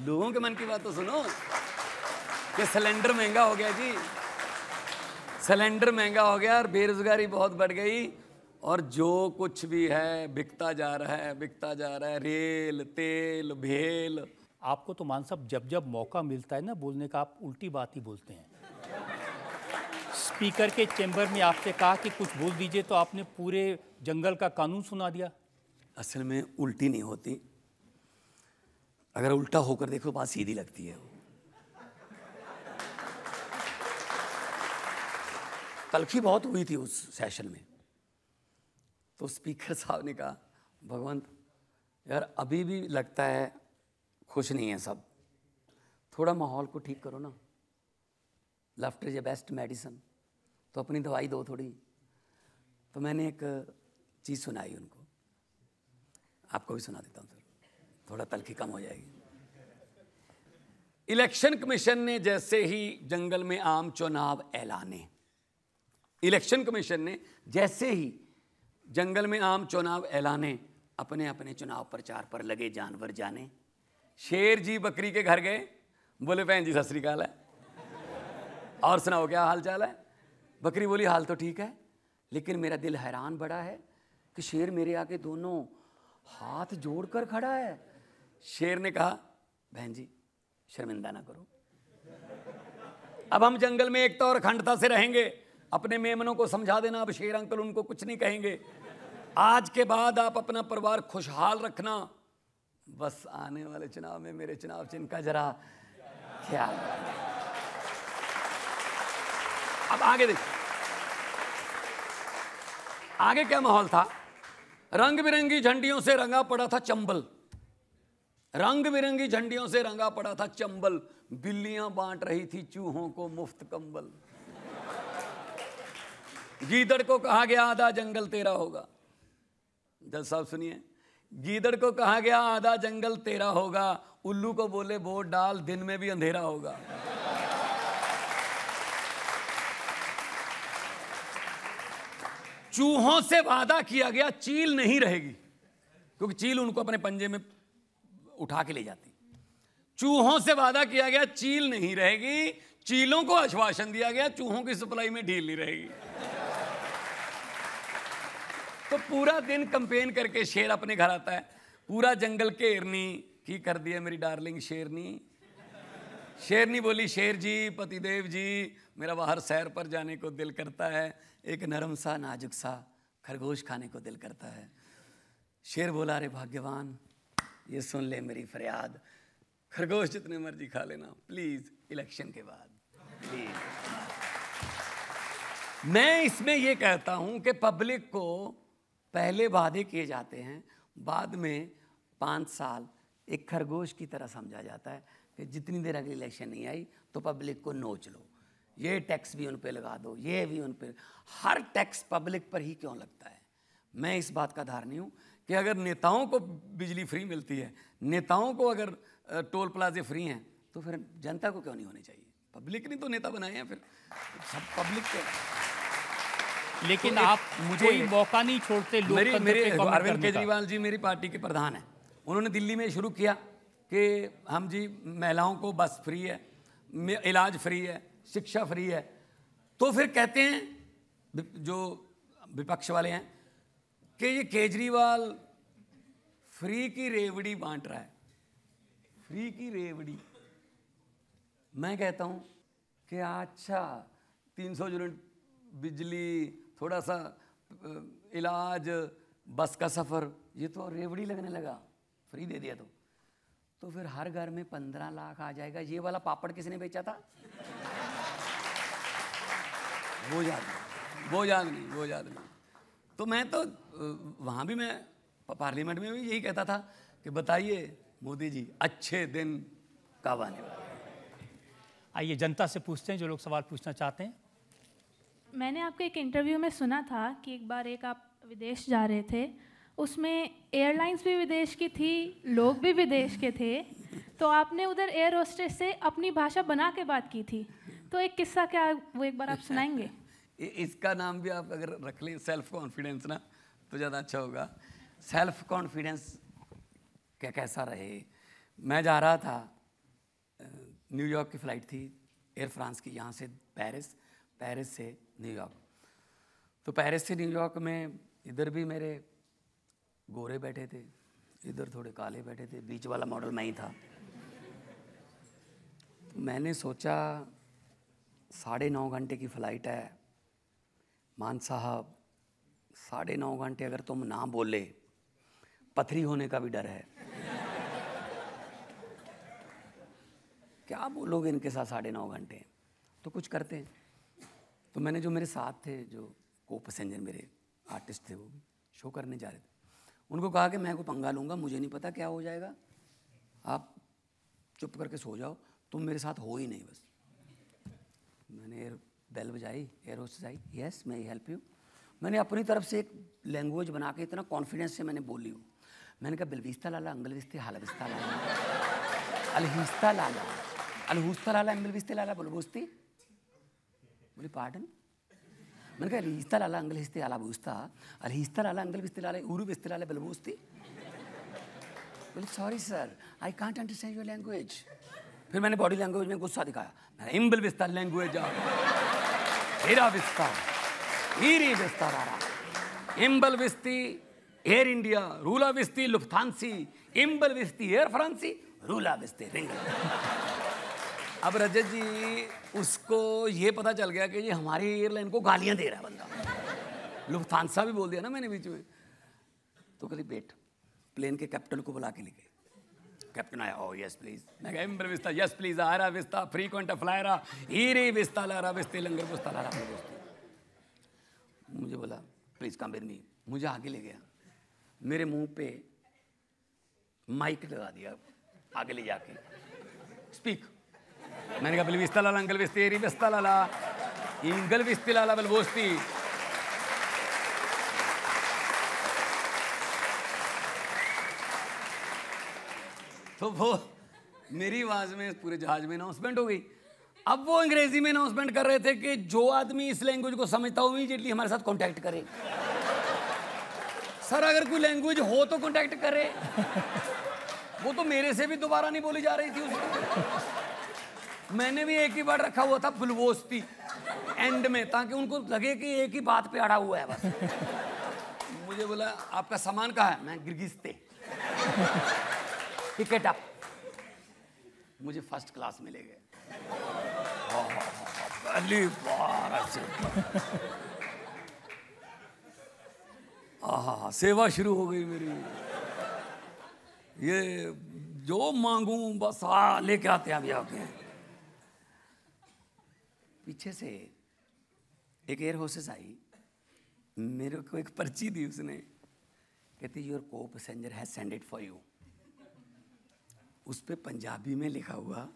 लोगों के मन की बात तो सुनो कि सिलेंडर महंगा हो गया जी, सिलेंडर महंगा हो गया और बेरोजगारी बहुत बढ़ गई, और जो कुछ भी है बिकता जा रहा है, बिकता जा रहा है। रेल, तेल, भेल। आपको तो मान साहब जब जब मौका मिलता है ना बोलने का, आप उल्टी बात ही बोलते हैं। स्पीकर के चैम्बर में आपसे कहा कि कुछ बोल दीजिए तो आपने पूरे जंगल का कानून सुना दिया। असल में उल्टी नहीं होती, अगर उल्टा होकर देखो बात सीधी लगती है। तलखी बहुत हुई थी उस सेशन में, तो स्पीकर साहब ने कहा भगवंत यार अभी भी लगता है खुश नहीं है सब, थोड़ा माहौल को ठीक करो ना, laughter is a best medicine, तो अपनी दवाई दो थोड़ी। तो मैंने एक चीज़ सुनाई उनको, आपको भी सुना देता हूँ सर, थोड़ा तलखी कम हो जाएगी। इलेक्शन कमीशन ने जैसे ही जंगल में आम चुनाव ऐलाने, इलेक्शन कमीशन ने जैसे ही जंगल में आम चुनाव ऐलाने, अपने अपने चुनाव प्रचार पर लगे जानवर जाने। शेर जी बकरी के घर गए, बोले बहन जी सत श्री अकाल है, और सुनाओ क्या हाल चाल है। बकरी बोली हाल तो ठीक है, लेकिन मेरा दिल हैरान बड़ा है कि शेर मेरे आगे दोनों हाथ जोड़कर खड़ा है। शेर ने कहा बहन जी शर्मिंदा ना करो, अब हम जंगल में एकता और अखंडता से रहेंगे, अपने मेमनों को समझा देना, अब शेर अंकल उनको कुछ नहीं कहेंगे। आज के बाद आप अपना परिवार खुशहाल रखना, बस आने वाले चुनाव में मेरे चुनाव चिन्ह का जरा ख्याल। अब आगे देखिए, आगे क्या माहौल था? रंग बिरंगी झंडियों से रंगा पड़ा था चंबल, रंग बिरंगी झंडियों से रंगा पड़ा था चंबल, बिल्लियां बांट रही थी चूहों को मुफ्त कंबल। गीदड़ को कहा गया आधा जंगल तेरा होगा। जज साहब सुनिए, गीदड़ को कहा गया आधा जंगल तेरा होगा, उल्लू को बोले वोट डाल दिन में भी अंधेरा होगा। चूहों से वादा किया गया चील नहीं रहेगी, क्योंकि चील उनको अपने पंजे में उठा के ले जाती। चूहों से वादा किया गया चील नहीं रहेगी, चीलों को आश्वासन दिया गया चूहों की सप्लाई में ढील नहीं रहेगी। तो पूरा दिन कंपेन करके शेर अपने घर आता है, पूरा जंगल घेरनी की कर दिया मेरी डार्लिंग शेरनी। शेरनी बोली, शेर जी, पतिदेव जी, मेरा बाहर सैर पर जाने को दिल करता है, एक नरम सा नाजुक सा खरगोश खाने को दिल करता है। शेर बोला, अरे भाग्यवान, ये सुन ले मेरी फरियाद, खरगोश जितने मर्जी खा लेना प्लीज, इलेक्शन के बाद प्लीज। मैं इसमें ये कहता हूं कि पब्लिक को पहले वादे किए जाते हैं, बाद में 5 साल एक खरगोश की तरह समझा जाता है कि जितनी देर अगली इलेक्शन नहीं आई तो पब्लिक को नोच लो, ये टैक्स भी उन पे लगा दो, ये भी उन पे। हर टैक्स पब्लिक पर ही क्यों लगता है? मैं इस बात का धारणी हूँ कि अगर नेताओं को बिजली फ्री मिलती है, नेताओं को अगर टोल प्लाजे फ्री हैं, तो फिर जनता को क्यों नहीं होनी चाहिए? पब्लिक ने तो नेता बनाए हैं, फिर सब पब्लिक के। लेकिन तो आप मुझे कोई मौका नहीं छोड़ते मेरे लोकतंत्र पे कमेंट अरविंद करने का। केजरीवाल जी मेरी पार्टी के प्रधान हैं, उन्होंने दिल्ली में शुरू किया कि हम जी महिलाओं को बस फ्री है, इलाज फ्री है, शिक्षा फ्री है। तो फिर कहते हैं जो विपक्ष वाले हैं कि ये केजरीवाल फ्री की रेवड़ी बांट रहा है, फ्री की रेवड़ी। मैं कहता हूं कि अच्छा 300 यूनिट बिजली, थोड़ा सा इलाज, बस का सफ़र, ये तो रेवड़ी लगने लगा, फ्री दे दिया तो फिर हर घर में 15 लाख आ जाएगा। ये वाला पापड़ किसने बेचा था? वो याद नहीं। तो मैं तो वहाँ भी, मैं पार्लियामेंट में भी यही कहता था कि बताइए मोदी जी, अच्छे दिन कब आने वाले? आइए जनता से पूछते हैं जो लोग सवाल पूछना चाहते हैं। मैंने आपके एक इंटरव्यू में सुना था कि एक बार आप विदेश जा रहे थे, उसमें एयरलाइंस भी विदेश की थी, लोग भी विदेश के थे, तो आपने उधर एयर होस्टेस से अपनी भाषा बना के बात की थी। तो एक किस्सा क्या है, वो एक बार आप सुनाएंगे? इसका नाम भी आप अगर रख लें सेल्फ कॉन्फिडेंस ना, तो ज़्यादा अच्छा होगा। सेल्फ कॉन्फिडेंस क्या कैसा रहे? मैं जा रहा था, न्यूयॉर्क की फ़्लाइट थी एयर फ्रांस की, यहाँ से पेरिस, पेरिस से न्यूयॉर्क। तो पेरिस से न्यूयॉर्क में इधर भी मेरे गोरे बैठे थे, इधर थोड़े काले बैठे थे, बीच वाला मॉडल मैं ही था। तो मैंने सोचा 9.5 घंटे की फ़्लाइट है, मान साहब 9.5 घंटे अगर तुम ना बोले, पथरी होने का भी डर है। क्या बोलोगे इनके साथ 9.5 घंटे? तो कुछ करते हैं। तो मैंने, जो मेरे साथ थे, जो को पैसेंजर मेरे आर्टिस्ट थे, वो भी शो करने जा रहे थे, उनको कहा कि मैं को पंगा लूँगा, मुझे नहीं पता क्या हो जाएगा, आप चुप करके सो जाओ, तुम मेरे साथ हो ही नहीं बस। मैंने एयर बेल बजाई, एयर होस्टेस आई, यस मैं हेल्प यू। मैंने अपनी तरफ से एक लैंग्वेज बना के इतना कॉन्फिडेंस से मैंने बोली हूँ। मैंने कहा बिलविस्ता लाला अंगलविस्ते हालविस्ता लाला अलहिस्ता लाला अलहुस्ता लाला अंगलविस्ते लाला बुलबुस्ती। बोली पार्डन? मैंने कहा अलहिस्ता लाला अंगलहिस्ते आला बूस्ता अलहिस्ता लाला अंगलविस्ते लाला उरुविस्ते लाला बुलबुस्ती। बोले sorry sir, I can't understand your language. फिर मैंने बॉडी लैंग्वेज में गुस्सा दिखाया, मैं इम्बल विस्ता लैंग्वेज हेरा विस्ता हीरी विस्ता रारा इम्बल विस्ती एयर इंडिया रूला विस्ती लुफ्थांसी इम्बल विस्ती एयर फ्रांसी रूला विस्ती रिंग। अब रजत जी, उसको ये पता चल गया कि ये हमारी एयरलाइन को गालियां दे रहा है बंदा। लुफ्थांसा भी बोल दिया ना मैंने बीच में। तो कहली बेट, प्लेन के कैप्टन को बुला के लेके, कैप्टन आया, ओ यस प्लीज। मैं कहा इम्बर विस्ता, यस प्लीज, आरा विस्ता फ्रीक्वेंट फ्लायरा ईरी विस्ता लारा विस्ते लंगर विस्ता लारा। मुझे बोला प्लीज कम विद मी। मुझे आगे ले गया, मेरे मुंह पे माइक लगा दिया आगे ले जाके, स्पीक। मैंने कहा बिलविस्ता लाला अंकल विस्तेरी विस्ता लाला इंगल विस्ती लाला बलबोस्ती। तो वो मेरी आवाज में पूरे जहाज में अनाउंसमेंट हो गई। अब वो अंग्रेजी में अनाउंसमेंट कर रहे थे कि जो आदमी इस लैंग्वेज को समझता हो इमीडिएटली हमारे साथ कांटेक्ट करे। सर अगर कोई लैंग्वेज हो तो कांटेक्ट करे। वो तो मेरे से भी दोबारा नहीं बोली जा रही थी उसको। मैंने भी एक ही वर्ड रखा हुआ था बुलवोस्ती एंड में, ताकि उनको लगे कि एक ही बात पे अड़ा हुआ है बस। मुझे बोला आपका सामान कहाँ है? मैं गिरगिस्ते। Ticket up. मुझे फर्स्ट क्लास में ले गए। पहली बार ऐसे सेवा शुरू हो गई मेरी। ये जो मांगू बस लेके आते हैं अभी आके। पीछे से एक एयर होस्टेस आई, मेरे को एक पर्ची दी उसने, कहती योर को passenger has send it for you. उस पे पंजाबी में लिखा हुआ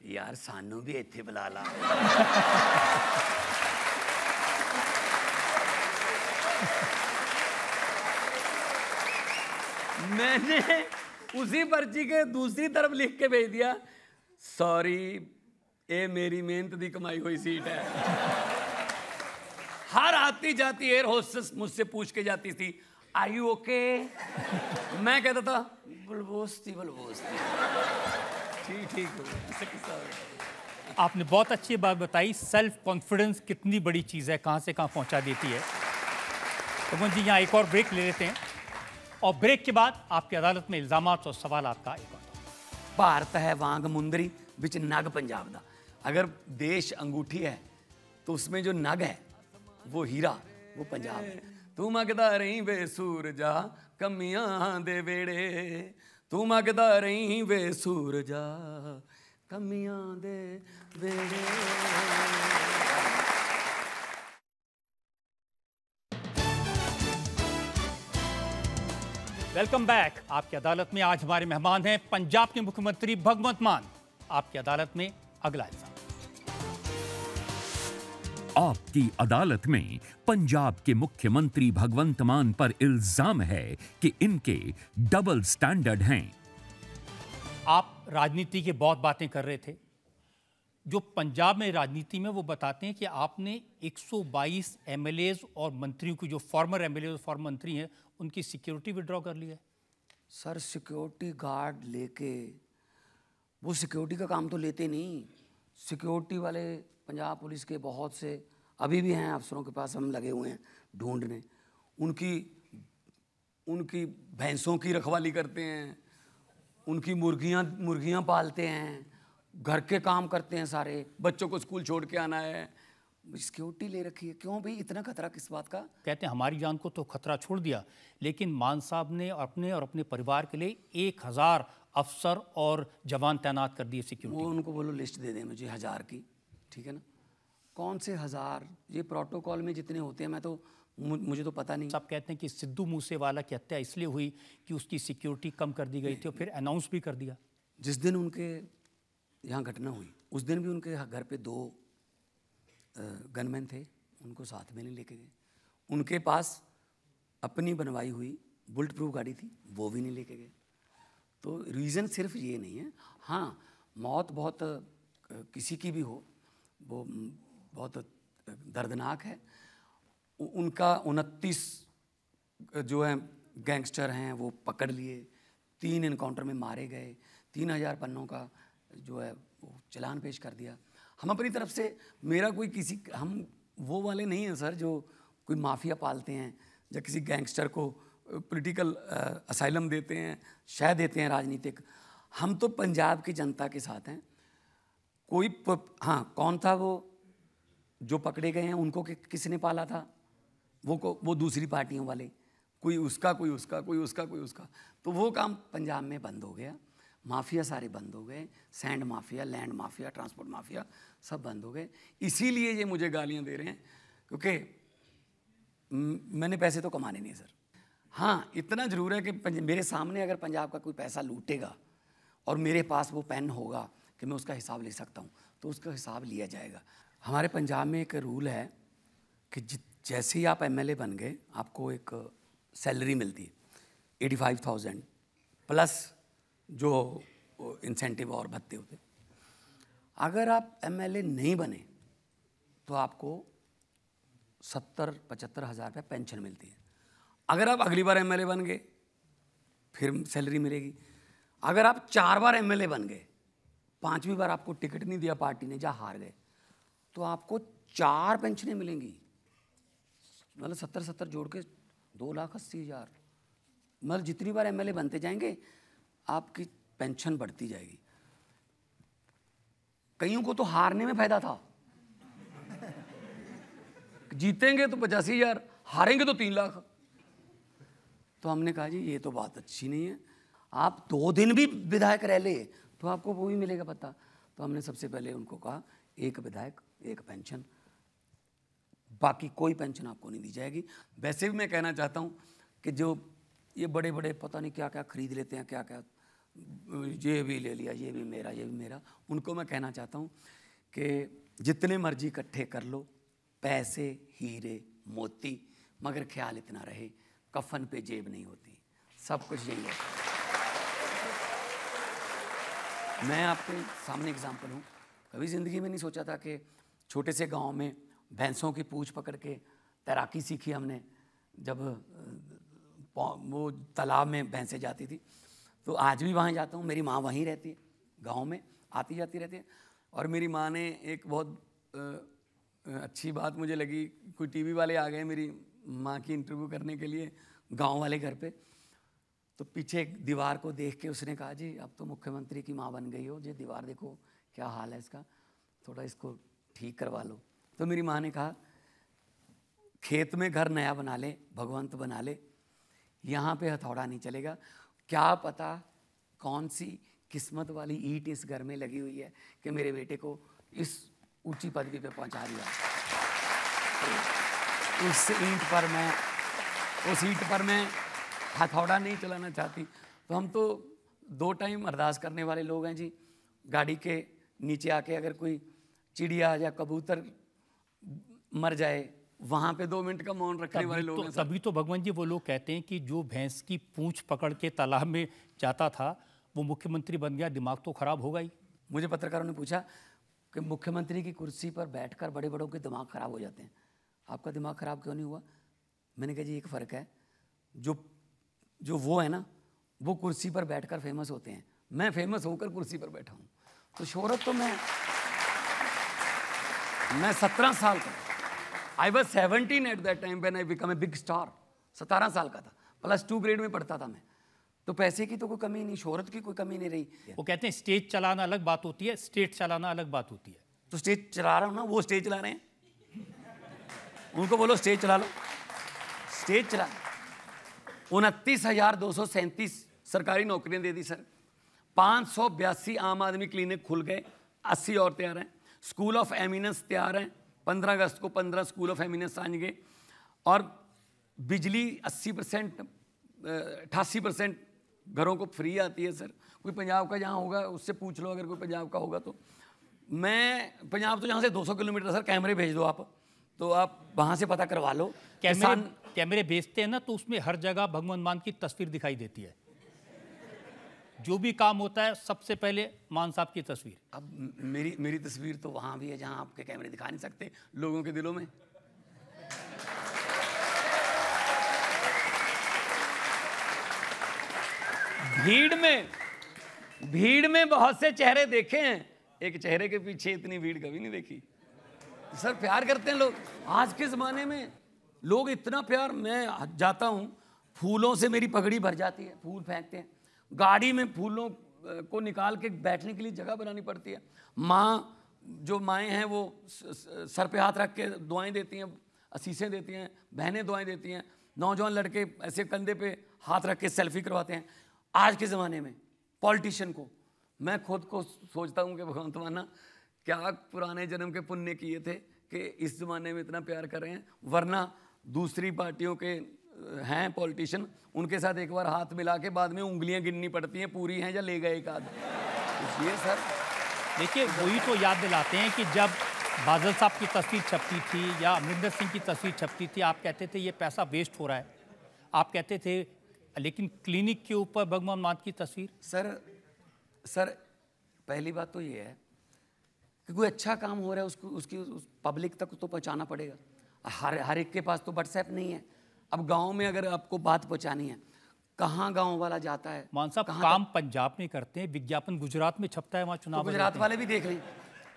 यार सानू भी इत्थे बुला ला। मैंने उसी पर्ची के दूसरी तरफ लिख के भेज दिया, सॉरी ये मेरी मेहनत की कमाई हुई सीट है। हर आती जाती एयर होस्टेस मुझसे पूछ के जाती थी आर यू ओके? मैं कहता था बुलबोस्ती बुलबोस्ती। ठीक हो। आपने बहुत अच्छी बात बताई, सेल्फ कॉन्फिडेंस कितनी बड़ी चीज़ है, कहाँ से कहाँ पहुँचा देती है। पवन जी यहाँ एक और ब्रेक ले लेते हैं और ब्रेक के बाद आपकी अदालत में इल्जामात और सवाल आपका एक और। भारत है वांग मुंदरी बिच नग पंजाब दा। अगर देश अंगूठी है तो उसमें जो नग है वो हीरा, वो पंजाब है। तू मंगदा रही वे सूरजा कमियां दे वेड़े, तू मंगदा रही वे सूरजा कमियां दे वेड़े। Welcome back. आपकी अदालत में आज हमारे मेहमान हैं पंजाब के मुख्यमंत्री भगवंत मान। आपकी अदालत में अगला इल्जाम। आपकी अदालत में पंजाब के मुख्यमंत्री भगवंत मान पर इल्जाम है कि इनके डबल स्टैंडर्ड हैं। आप राजनीति की बहुत बातें कर रहे थे। जो पंजाब में राजनीति में वो बताते हैं कि आपने 122 एमएलएज और मंत्रियों की, जो फॉर्मर एमएलए और फॉर्मर मंत्री हैं, उनकी सिक्योरिटी विड्रॉ कर ली है। सर सिक्योरिटी गार्ड लेके, वो सिक्योरिटी का काम तो लेते नहीं। सिक्योरिटी वाले पंजाब पुलिस के बहुत से अभी भी हैं अफसरों के पास, हम लगे हुए हैं ढूंढने। उनकी भैंसों की रखवाली करते हैं, उनकी मुर्गियां पालते हैं, घर के काम करते हैं सारे। बच्चों को स्कूल छोड़ के आना है, सिक्योरिटी ले रखी है। क्यों भाई इतना खतरा किस बात का? कहते हैं हमारी जान को तो खतरा छोड़ दिया, लेकिन मान साहब ने अपने परिवार के लिए 1000 अफसर और जवान तैनात कर दिए सिक्योरिटी। वो उनको बोलो लिस्ट दे दें मुझे 1000 की, ठीक है ना? कौन से 1000? ये प्रोटोकॉल में जितने होते हैं, मैं तो मुझे तो पता नहीं। सब कहते हैं कि सिद्धू मूसेवाला की हत्या इसलिए हुई कि उसकी सिक्योरिटी कम कर दी गई थी और फिर अनाउंस भी कर दिया। जिस दिन उनके यहाँ घटना हुई उस दिन भी उनके घर पे 2 गनमैन थे, उनको साथ में नहीं लेके गए। उनके पास अपनी बनवाई हुई बुलेट प्रूफ गाड़ी थी, वो भी नहीं लेके गए। तो रीज़न सिर्फ ये नहीं है। हाँ, मौत बहुत किसी की भी हो वो बहुत दर्दनाक है। उनका 29 जो है गैंगस्टर हैं वो पकड़ लिए, 3 इनकाउंटर में मारे गए, 3000 पन्नों का जो है वो चालान पेश कर दिया। हम अपनी तरफ से, मेरा कोई किसी, हम वो वाले नहीं हैं सर जो कोई माफिया पालते हैं या किसी गैंगस्टर को पॉलिटिकल असाइलम देते हैं, शह देते हैं राजनीतिक। हम तो पंजाब की जनता के साथ हैं। हाँ, कौन था वो जो पकड़े गए हैं, उनको किसने पाला था? वो दूसरी पार्टियों वाले, कोई उसका कोई उसका कोई उसका कोई उसका। तो वो काम पंजाब में बंद हो गया। माफिया सारे बंद हो गए, sand mafia, land mafia, transport mafia सब बंद हो गए। इसीलिए ये मुझे गालियां दे रहे हैं, क्योंकि मैंने पैसे तो कमाने नहीं है सर। हाँ, इतना ज़रूर है कि मेरे सामने अगर पंजाब का कोई पैसा लूटेगा और मेरे पास वो पेन होगा कि मैं उसका हिसाब ले सकता हूँ, तो उसका हिसाब लिया जाएगा। हमारे पंजाब में एक रूल है कि जैसे ही आप एमएलए बन गए, आपको एक सैलरी मिलती है 85,000 प्लस जो इंसेंटिव और भत्ते होते। अगर आप एमएलए नहीं बने तो आपको 70-75 हज़ार रुपये पेंशन मिलती है। अगर आप अगली बार एमएलए बन गए फिर सैलरी मिलेगी। अगर आप 4 बार एमएलए बन गए, 5वीं बार आपको टिकट नहीं दिया पार्टी ने, जहाँ हार गए, तो आपको 4 पेंशनें मिलेंगी। मतलब 70-70 जोड़ के 2,80,000। मतलब जितनी बार एमएलए बनते जाएंगे आपकी पेंशन बढ़ती जाएगी। कईयों को तो हारने में फायदा था, जीतेंगे तो 85,000, हारेंगे तो 3 लाख। तो हमने कहा जी ये तो बात अच्छी नहीं है, आप 2 दिन भी विधायक रह ले तो आपको वो भी मिलेगा पता। तो हमने सबसे पहले उनको कहा 1 विधायक 1 पेंशन, बाकी कोई पेंशन आपको नहीं दी जाएगी। वैसे भी मैं कहना चाहता हूँ कि जो ये बड़े बड़े पता नहीं क्या क्या खरीद लेते हैं, क्या क्या, ये भी ले लिया, ये भी मेरा, ये भी मेरा, उनको मैं कहना चाहता हूँ कि जितने मर्जी इकट्ठे कर लो, पैसे, हीरे, मोती, मगर ख्याल इतना रहे कफन पे जेब नहीं होती। सब कुछ यही है। मैं आपके सामने एग्जाम्पल हूँ। कभी ज़िंदगी में नहीं सोचा था कि छोटे से गांव में भैंसों की पूँछ पकड़ के तैराकी सीखी हमने। जब वो तालाब में भैंसें जाती थी, तो आज भी वहाँ जाता हूँ। मेरी माँ वहीं रहती है, गांव में आती जाती रहती है। और मेरी माँ ने एक बहुत अच्छी बात मुझे लगी, कोई टीवी वाले आ गए मेरी माँ की इंटरव्यू करने के लिए गांव वाले घर पे, तो पीछे एक दीवार को देख के उसने कहा जी अब तो मुख्यमंत्री की माँ बन गई हो, ये दीवार देखो क्या हाल है इसका, थोड़ा इसको ठीक करवा लो। तो मेरी माँ ने कहा खेत में घर नया बना ले, भगवंत बना ले, यहाँ पे हथौड़ा नहीं चलेगा। क्या पता कौन सी किस्मत वाली ईंट इस घर में लगी हुई है कि मेरे बेटे को इस ऊंची पदवी पे पहुंचा दिया। उस ईंट पर मैं हथौड़ा नहीं चलाना चाहती। तो हम तो 2 टाइम अरदास करने वाले लोग हैं जी। गाड़ी के नीचे आके अगर कोई चिड़िया या कबूतर मर जाए, वहाँ पे 2 मिनट का मौन रखने वाले लोग हैं। तभी तो भगवान जी वो लोग कहते हैं कि जो भैंस की पूंछ पकड़ के तालाब में जाता था वो मुख्यमंत्री बन गया, दिमाग तो खराब होगा ही। मुझे पत्रकारों ने पूछा कि मुख्यमंत्री की कुर्सी पर बैठकर बड़े बड़ों के दिमाग खराब हो जाते हैं, आपका दिमाग खराब क्यों नहीं हुआ? मैंने कहा जी एक फ़र्क है, जो वो है ना, वो कुर्सी पर बैठकर फेमस होते हैं, मैं फेमस होकर कुर्सी पर बैठा हूँ। तो शोहरत तो मैं 17 साल का, I was 17 at that time when I become a big star. 17 साल का था, +2 ग्रेड में पढ़ता था मैं। तो पैसे की तो कोई कमी नहीं, शोहरत की कोई कमी नहीं रही। वो कहते हैं स्टेज चलाना अलग बात होती है, स्टेट चलाना अलग बात होती है। तो स्टेज चला रहा हूँ ना, वो स्टेज चला रहे हैं, उनको बोलो स्टेज चला लो, स्टेज चला। 29,237 सरकारी नौकरियां दे दी सर। 582 आम आदमी क्लिनिक खुल गए, 80 और तैयार हैं। स्कूल ऑफ एमिनेंस तैयार हैं, 15 अगस्त को 15 स्कूल ऑफ एमिनेंस आएंगे। और बिजली 80%, 88% घरों को फ्री आती है सर। कोई पंजाब का जहाँ होगा उससे पूछ लो, अगर कोई पंजाब का होगा तो। मैं पंजाब तो यहाँ से 200 किलोमीटर सर, कैमरे भेज दो आप, तो आप वहाँ से पता करवा लो। कैमरे भेजते हैं ना, तो उसमें हर जगह भगवंत मान की तस्वीर दिखाई देती है। जो भी काम होता है सबसे पहले मान साहब की तस्वीर। अब मेरी तस्वीर तो वहाँ भी है जहाँ आपके कैमरे दिखा नहीं सकते लोगों के दिलों में। भीड़ में बहुत से चेहरे देखे हैं, एक चेहरे के पीछे इतनी भीड़ कभी नहीं देखी। सर प्यार करते हैं लोग आज के ज़माने में, लोग इतना प्यार। मैं जाता हूँ, फूलों से मेरी पगड़ी भर जाती है, फूल फेंकते हैं। गाड़ी में फूलों को निकाल के बैठने के लिए जगह बनानी पड़ती है। माँ, जो माएँ हैं वो सर पे हाथ रख के दुआएं देती हैं, असीसें देती हैं, बहनें दुआएं देती हैं। नौजवान लड़के ऐसे कंधे पे हाथ रख के सेल्फी करवाते हैं। आज के ज़माने में पॉलिटिशियन को, मैं खुद को सोचता हूँ कि भगवंत माना क्या पुराने जन्म के पुण्य किए थे कि इस ज़माने में इतना प्यार कर रहे हैं। वरना दूसरी पार्टियों के हैं पॉलिटिशियन, उनके साथ एक बार हाथ मिला के बाद में उंगलियां गिननी पड़ती हैं, पूरी हैं या ले गए एक आध। ये सर देखिए, वही तो याद दिलाते हैं कि जब बादल साहब की तस्वीर छपती थी या अमरिंदर सिंह की तस्वीर छपती थी, आप कहते थे ये पैसा वेस्ट हो रहा है, आप कहते थे, लेकिन क्लिनिक के ऊपर भगवान मान की तस्वीर। सर पहली बात तो ये है कि कोई अच्छा काम हो रहा है उसको उसकी पब्लिक तक तो पहुंचाना पड़ेगा। हर एक के पास तो व्हाट्सएप नहीं है। अब गांव में अगर आपको बात पहुंचानी है, कहाँ गांव वाला जाता है? मान साहब, काम पंजाब में करते हैं, विज्ञापन गुजरात में छपता है, वहाँ चुनाव। तो गुजरात वाले भी देख लें,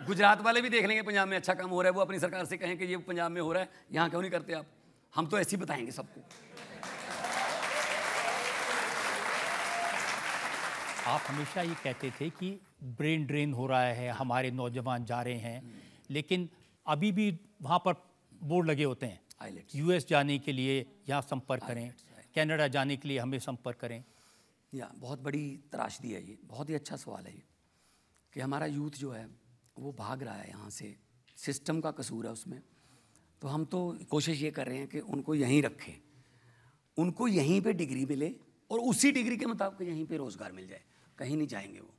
गुजरात वाले भी देख लेंगे पंजाब में अच्छा काम हो रहा है, वो अपनी सरकार से कहें कि ये पंजाब में हो रहा है, यहाँ क्यों नहीं करते आप? हम तो ऐसे ही बताएंगे सबको। आप हमेशा ये कहते थे कि ब्रेन ड्रेन हो रहा है, हमारे नौजवान जा रहे हैं, लेकिन अभी भी वहाँ पर बोर्ड लगे होते हैं, यूएस जाने के लिए यहाँ संपर्क करें, कनाडा जाने के लिए हमें संपर्क करें। या बहुत बड़ी त्रासदी है ये, बहुत ही अच्छा सवाल है ये कि हमारा यूथ जो है वो भाग रहा है यहाँ से, सिस्टम का कसूर है उसमें। तो हम तो कोशिश ये कर रहे हैं कि उनको यहीं रखें, उनको यहीं पे डिग्री मिले और उसी डिग्री के मुताबिक यहीं पे रोज़गार मिल जाए, कहीं नहीं जाएंगे वो।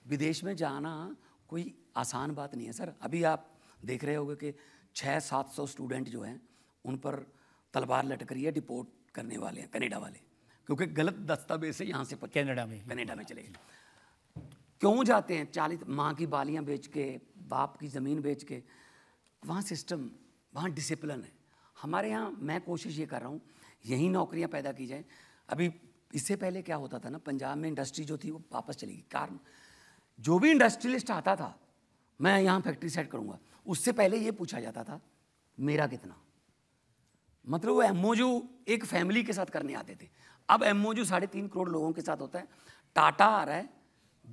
विदेश में जाना कोई आसान बात नहीं है सर। अभी आप देख रहे होंगे कि 600-700 स्टूडेंट जो हैं उन पर तलवार लटक रही है, डिपोर्ट करने वाले हैं कनाडा वाले, क्योंकि गलत दस्तावेज से यहाँ से कनाडा में चले गए। क्यों जाते हैं? 40 माँ की बालियाँ बेच के, बाप की ज़मीन बेच के। वहाँ सिस्टम, वहाँ डिसिप्लिन है। हमारे यहाँ मैं कोशिश ये कर रहा हूँ यहीं नौकरियाँ पैदा की जाएँ। अभी इससे पहले क्या होता था ना, पंजाब में इंडस्ट्री जो थी वो वापस चली गई। कारण जो भी इंडस्ट्रियलिस्ट आता था, मैं यहाँ फैक्ट्री सेट करूँगा, उससे पहले ये पूछा जाता था मेरा कितना। मतलब वो एमओयू एक फैमिली के साथ करने आते थे। अब एमओयू 3.5 करोड़ लोगों के साथ होता है। टाटा आ रहा है,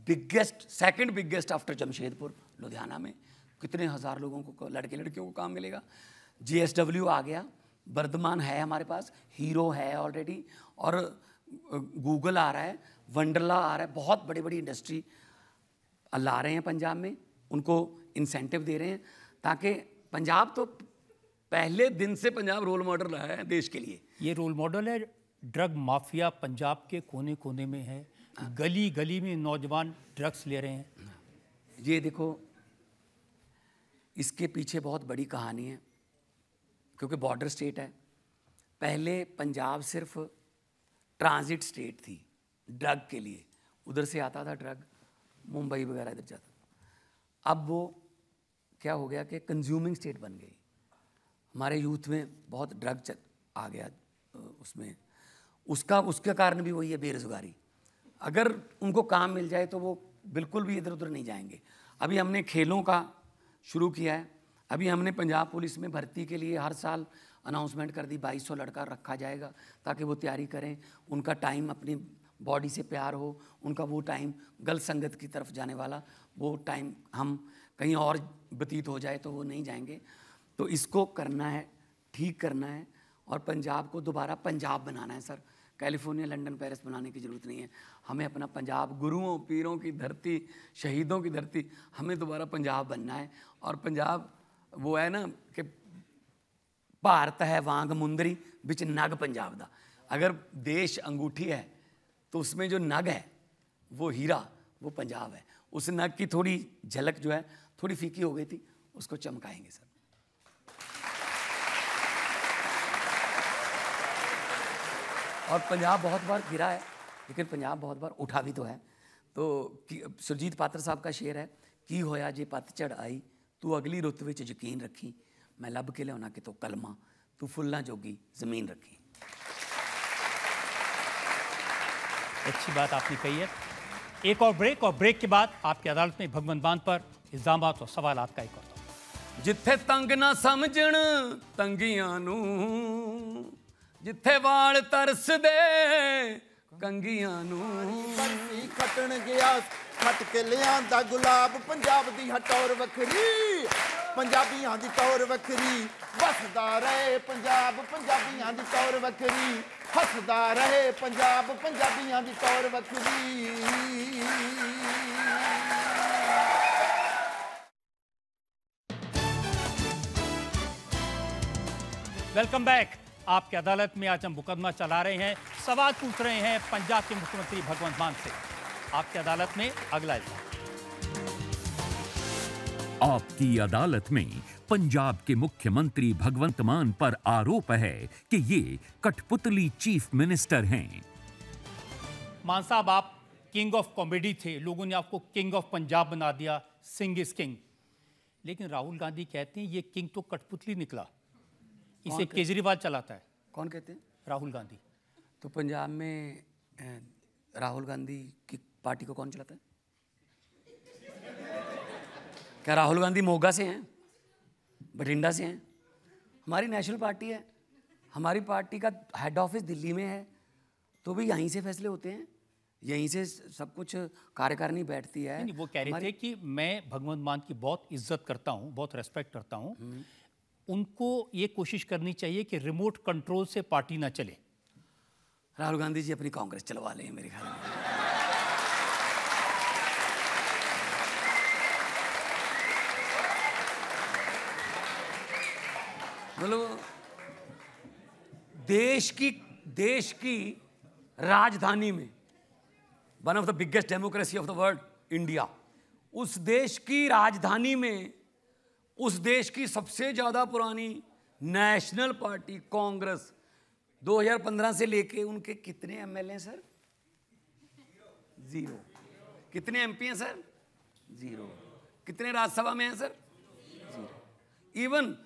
biggest, second biggest after Jamshedpur, Ludhiana में कितने हज़ार लोगों को, लड़के लड़कियों को काम मिलेगा। GSW आ गया, वर्धमान है हमारे पास, हीरो है ऑलरेडी, और गूगल आ रहा है, वंडरला आ रहा है। बहुत बड़ी बड़ी इंडस्ट्री ला रहे हैं पंजाब में, उनको इंसेंटिव दे रहे हैं, ताकि पंजाब तो पहले दिन से पंजाब रोल मॉडल रहा है देश के लिए। ये रोल मॉडल है। ड्रग माफिया पंजाब के कोने कोने में है, गली गली में नौजवान ड्रग्स ले रहे हैं। ये देखो, इसके पीछे बहुत बड़ी कहानी है, क्योंकि बॉर्डर स्टेट है। पहले पंजाब सिर्फ ट्रांजिट स्टेट थी ड्रग के लिए, उधर से आता था ड्रग, मुंबई वगैरह इधर जाता। अब वो क्या हो गया कि कंज्यूमिंग स्टेट बन गई। हमारे यूथ में बहुत ड्रग आ गया उसमें। उसके कारण भी वही है बेरोज़गारी। अगर उनको काम मिल जाए तो वो बिल्कुल भी इधर उधर नहीं जाएंगे। अभी हमने खेलों का शुरू किया है। अभी हमने पंजाब पुलिस में भर्ती के लिए हर साल अनाउंसमेंट कर दी, 2200 लड़का रखा जाएगा ताकि वो तैयारी करें। उनका टाइम अपनी बॉडी से प्यार हो, उनका वो टाइम गलत संगत की तरफ जाने वाला वो टाइम हम कहीं और व्यतीत हो जाए तो वो नहीं जाएंगे। तो इसको करना है, ठीक करना है, और पंजाब को दोबारा पंजाब बनाना है सर। कैलिफोर्निया, लंदन, पेरिस बनाने की ज़रूरत नहीं है। हमें अपना पंजाब, गुरुओं पीरों की धरती, शहीदों की धरती, हमें दोबारा पंजाब बनना है। और पंजाब वो है ना कि भारत है वांग मुंदरी बिच नग पंजाब दा। अगर देश अंगूठी है तो उसमें जो नग है वो हीरा, वो पंजाब है। उस नग की थोड़ी झलक जो है थोड़ी फीकी हो गई थी, उसको चमकाएंगे सर। और पंजाब बहुत बार गिरा है, लेकिन पंजाब बहुत बार उठा भी तो है। तो सुरजीत पात्र साहब का शेर है, की होया जे पतझड़ आई, तू अगली रुत विच यकीन रखी, मैं लब के लिया कि तो कलमा, तू फुल्लां जोगी ज़मीन रखी। अच्छी बात आपने कही है। एक और ब्रेक, और ब्रेक के बाद आपकी अदालत में भगवंत मान पर इल्जामात और सवालात का एक और दौर। जिथे तंग ना समझण तंगियां नू, जिथे वाल तरस दे कंगियां नू। बरसी खटन गया खट के लियांदा गुलाब, पंजाब दी हटौर वखरी, पंजाबियां दी तौर वखरी। वसदा रहे पंजाब, पंजाबियां दी तौर वखरी, हसदा रहे पंजाब, पंजाबियां दी तौर वखरी। Welcome back. आपकी अदालत में आज हम मुकदमा चला रहे हैं, सवाल पूछ रहे हैं पंजाब के मुख्यमंत्री भगवंत मान से। आपकी अदालत में अगला इल्जाम। आपकी अदालत में पंजाब के मुख्यमंत्री भगवंत मान पर आरोप है कि ये कठपुतली चीफ मिनिस्टर हैं। मान साहब, आप किंग ऑफ कॉमेडी थे, लोगों ने आपको किंग ऑफ पंजाब बना दिया, सिंह इज किंग। लेकिन राहुल गांधी कहते हैं ये किंग तो कठपुतली निकला, इसे केजरीवाल चलाता है। कौन कहते हैं? राहुल गांधी। तो पंजाब में राहुल गांधी की पार्टी को कौन चलाता है? क्या राहुल गांधी मोगा से हैं, बठिंडा से हैं? हमारी नेशनल पार्टी है, हमारी पार्टी का हेड ऑफिस दिल्ली में है, तो भी यहीं से फैसले होते हैं, यहीं से सब कुछ कार्यकारिणी बैठती है। नहीं, वो कह रहे थे कि मैं भगवंत मान की बहुत इज्जत करता हूँ, बहुत रेस्पेक्ट करता हूँ, उनको ये कोशिश करनी चाहिए कि रिमोट कंट्रोल से पार्टी ना चले। राहुल गांधी जी अपनी कांग्रेस चलवा लें मेरे ख्याल में। मतलब देश की राजधानी में, one of the biggest democracy of the world, India, उस देश की राजधानी में, उस देश की सबसे ज्यादा पुरानी नेशनल पार्टी कांग्रेस 2015 से लेके उनके कितने एमएलए हैं सर? 0। कितने एमपी हैं सर? 0। कितने राज्यसभा में हैं सर? 0। इवन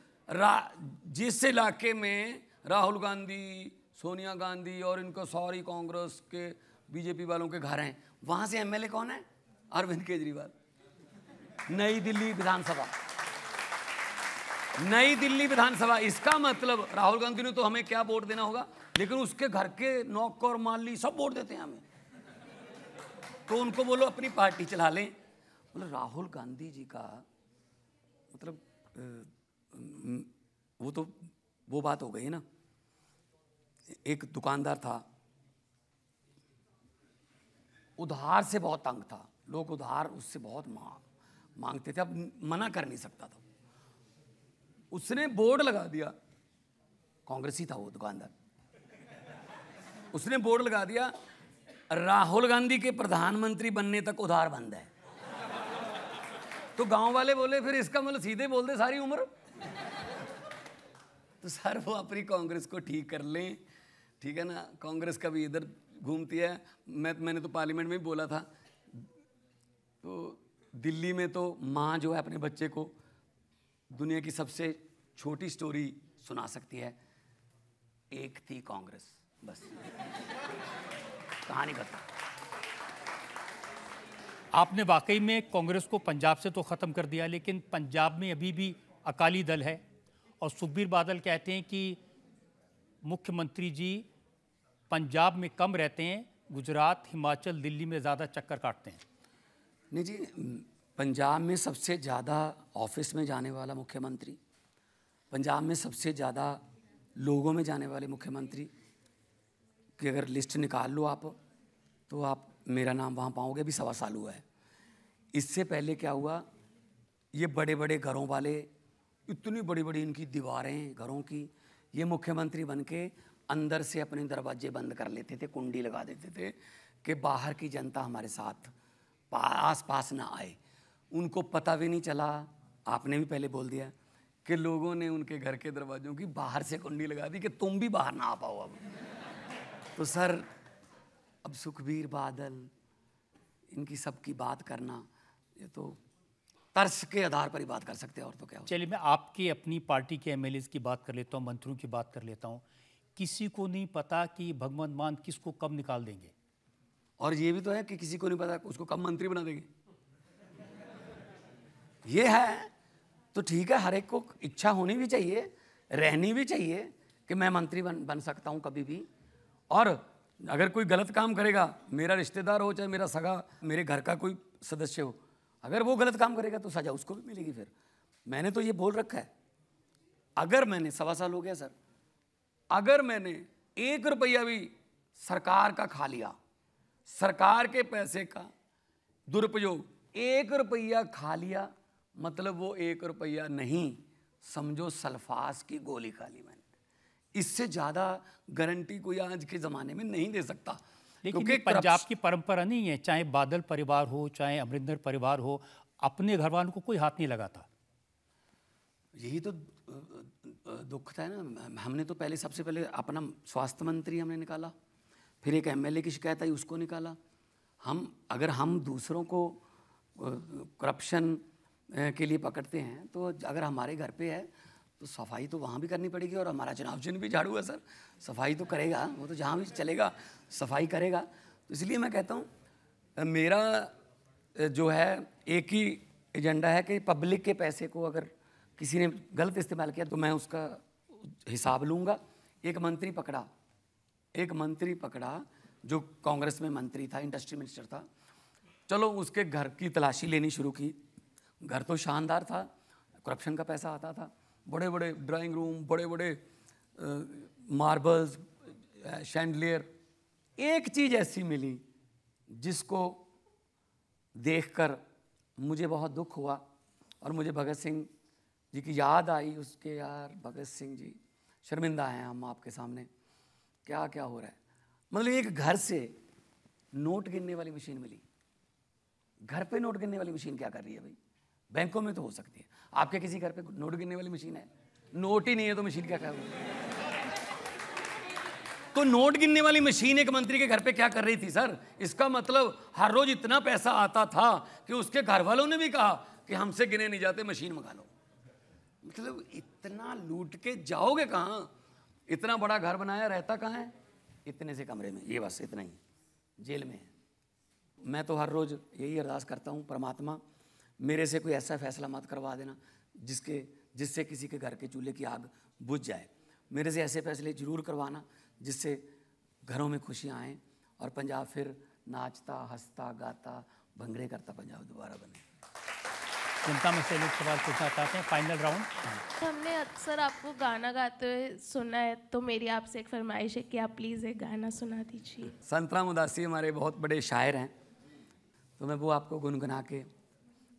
जिस इलाके में राहुल गांधी, सोनिया गांधी और इनका सारी कांग्रेस के बीजेपी वालों के घर हैं, वहां से एमएलए कौन है? अरविंद केजरीवाल। नई दिल्ली विधानसभा, नई दिल्ली विधानसभा। इसका मतलब राहुल गांधी ने तो हमें क्या वोट देना होगा, लेकिन उसके घर के नौकर माली सब वोट देते हैं हमें। तो उनको बोलो अपनी पार्टी चला लें। मतलब राहुल गांधी जी का मतलब वो बात हो गई ना। एक दुकानदार था, उधार से बहुत तंग था, लोग उधार उससे बहुत मांगते थे, अब मना कर नहीं सकता था। उसने बोर्ड लगा दिया, कांग्रेसी था वो दुकानदार, उसने बोर्ड लगा दिया, राहुल गांधी के प्रधानमंत्री बनने तक उधार बंद है। तो गांव वाले बोले फिर इसका मतलब सीधे बोल दे सारी उम्र। तो सर वो अपनी कांग्रेस को ठीक कर लें, ठीक है ना। कांग्रेस का भी इधर घूमती है। मैंने तो पार्लियामेंट में भी बोला था, तो दिल्ली में तो माँ जो है अपने बच्चे को दुनिया की सबसे छोटी स्टोरी सुना सकती है, एक थी कांग्रेस, बस कहानी खत्म। आपने वाकई में कांग्रेस को पंजाब से तो ख़त्म कर दिया, लेकिन पंजाब में अभी भी अकाली दल है और सुखबीर बादल कहते हैं कि मुख्यमंत्री जी पंजाब में कम रहते हैं, गुजरात, हिमाचल, दिल्ली में ज़्यादा चक्कर काटते हैं। नहीं जी, पंजाब में सबसे ज़्यादा ऑफिस में जाने वाला मुख्यमंत्री, पंजाब में सबसे ज़्यादा लोगों में जाने वाले मुख्यमंत्री की अगर लिस्ट निकाल लो आप, तो आप मेरा नाम वहाँ पाओगे। अभी 1.25 साल हुआ है। इससे पहले क्या हुआ, ये बड़े बड़े घरों वाले, इतनी बड़ी बड़ी इनकी दीवारें घरों की, ये मुख्यमंत्री बन के अंदर से अपने दरवाजे बंद कर लेते थे, कुंडी लगा देते थे कि बाहर की जनता हमारे साथ आस पास ना आए। उनको पता भी नहीं चला, आपने भी पहले बोल दिया कि लोगों ने उनके घर के दरवाजों की बाहर से कुंडी लगा दी कि तुम भी बाहर ना आ पाओ अब। तो सर अब सुखबीर बादल, इनकी सबकी बात करना, ये तो तर्स के आधार पर ही बात कर सकते हैं, और तो क्या। चलिए मैं आपकी अपनी पार्टी के एमएलए की बात कर लेता हूँ, मंत्रियों की बात कर लेता हूँ। किसी को नहीं पता कि भगवंत मान किसको कब निकाल देंगे, और ये भी तो है कि किसी को नहीं पता उसको कब मंत्री बना देंगे। ये है तो ठीक है, हर एक को इच्छा होनी भी चाहिए, रहनी भी चाहिए कि मैं मंत्री बन सकता हूँ कभी भी। और अगर कोई गलत काम करेगा, मेरा रिश्तेदार हो चाहे मेरा सगा, मेरे घर का कोई सदस्य हो, अगर वो गलत काम करेगा तो सजा उसको भी मिलेगी। फिर मैंने तो ये बोल रखा है, अगर मैंने 1.25 साल हो गया सर, अगर मैंने 1 रुपया भी सरकार का खा लिया, सरकार के पैसे का दुरुपयोग, 1 रुपया खा लिया, मतलब वो 1 रुपया नहीं, समझो सल्फास की गोली खा ली मैंने। इससे ज़्यादा गारंटी कोई आज के ज़माने में नहीं दे सकता। लेकिन ये पंजाब की परंपरा नहीं है, चाहे बादल परिवार हो, चाहे अमरिंदर परिवार हो, अपने घर वालों को कोई हाथ नहीं लगाता। यही तो दुख था ना। हमने तो पहले, सबसे पहले अपना स्वास्थ्य मंत्री हमने निकाला, फिर एक एमएलए की शिकायत आई उसको निकाला। अगर हम दूसरों को करप्शन के लिए पकड़ते हैं तो अगर हमारे घर पे है तो सफाई तो वहाँ भी करनी पड़ेगी। और हमारा चुनाव चिन्ह भी झाड़ू है सर, सफाई तो करेगा वो, तो जहाँ भी चलेगा सफाई करेगा। तो इसलिए मैं कहता हूँ मेरा जो है एक ही एजेंडा है कि पब्लिक के पैसे को अगर किसी ने गलत इस्तेमाल किया तो मैं उसका हिसाब लूँगा। एक मंत्री पकड़ा जो कांग्रेस में मंत्री था, इंडस्ट्री मिनिस्टर था, चलो उसके घर की तलाशी लेनी शुरू की। घर तो शानदार था, करप्शन का पैसा आता था, बड़े बड़े ड्राइंग रूम, बड़े बड़े मार्बल्स, शैंडलियर। एक चीज़ ऐसी मिली जिसको देखकर मुझे बहुत दुख हुआ और मुझे भगत सिंह जी की याद आई। उसके यार भगत सिंह जी, शर्मिंदा हैं हम आपके सामने, क्या क्या हो रहा है। मतलब एक घर से नोट गिनने वाली मशीन मिली। घर पे नोट गिनने वाली मशीन क्या कर रही है भाई? बैंकों में तो हो सकती है, आपके किसी घर पे नोट गिनने वाली मशीन है? नोट ही नहीं है तो मशीन क्या कर रही है? तो नोट गिनने वाली मशीन एक मंत्री के घर पे क्या कर रही थी सर? इसका मतलब हर रोज इतना पैसा आता था कि उसके घर वालों ने भी कहा कि हमसे गिने नहीं जाते, मशीन मंगा लो। मतलब इतना लूट के जाओगे कहाँ? इतना बड़ा घर बनाया, रहता कहाँ है? इतने से कमरे में, ये बस इतना ही, जेल में है। मैं तो हर रोज यही अरदास करता हूँ, परमात्मा मेरे से कोई ऐसा फैसला मत करवा देना जिससे किसी के घर के चूल्हे की आग बुझ जाए। मेरे से ऐसे फैसले जरूर करवाना जिससे घरों में खुशियाँ आएँ और पंजाब फिर नाचता, हंसता, गाता, भंगड़े करता पंजाब दोबारा बने। जनता में से लोग सवाल पूछना चाहते हैं। Final round. हमने अक्सर आपको गाना गाते हुए सुना है, तो मेरी आपसे एक फरमाइश है कि आप प्लीज़ एक गाना सुना दीजिए। संतराम उदासी हमारे बहुत बड़े शायर हैं, तो मैं वो आपको गुनगुना के,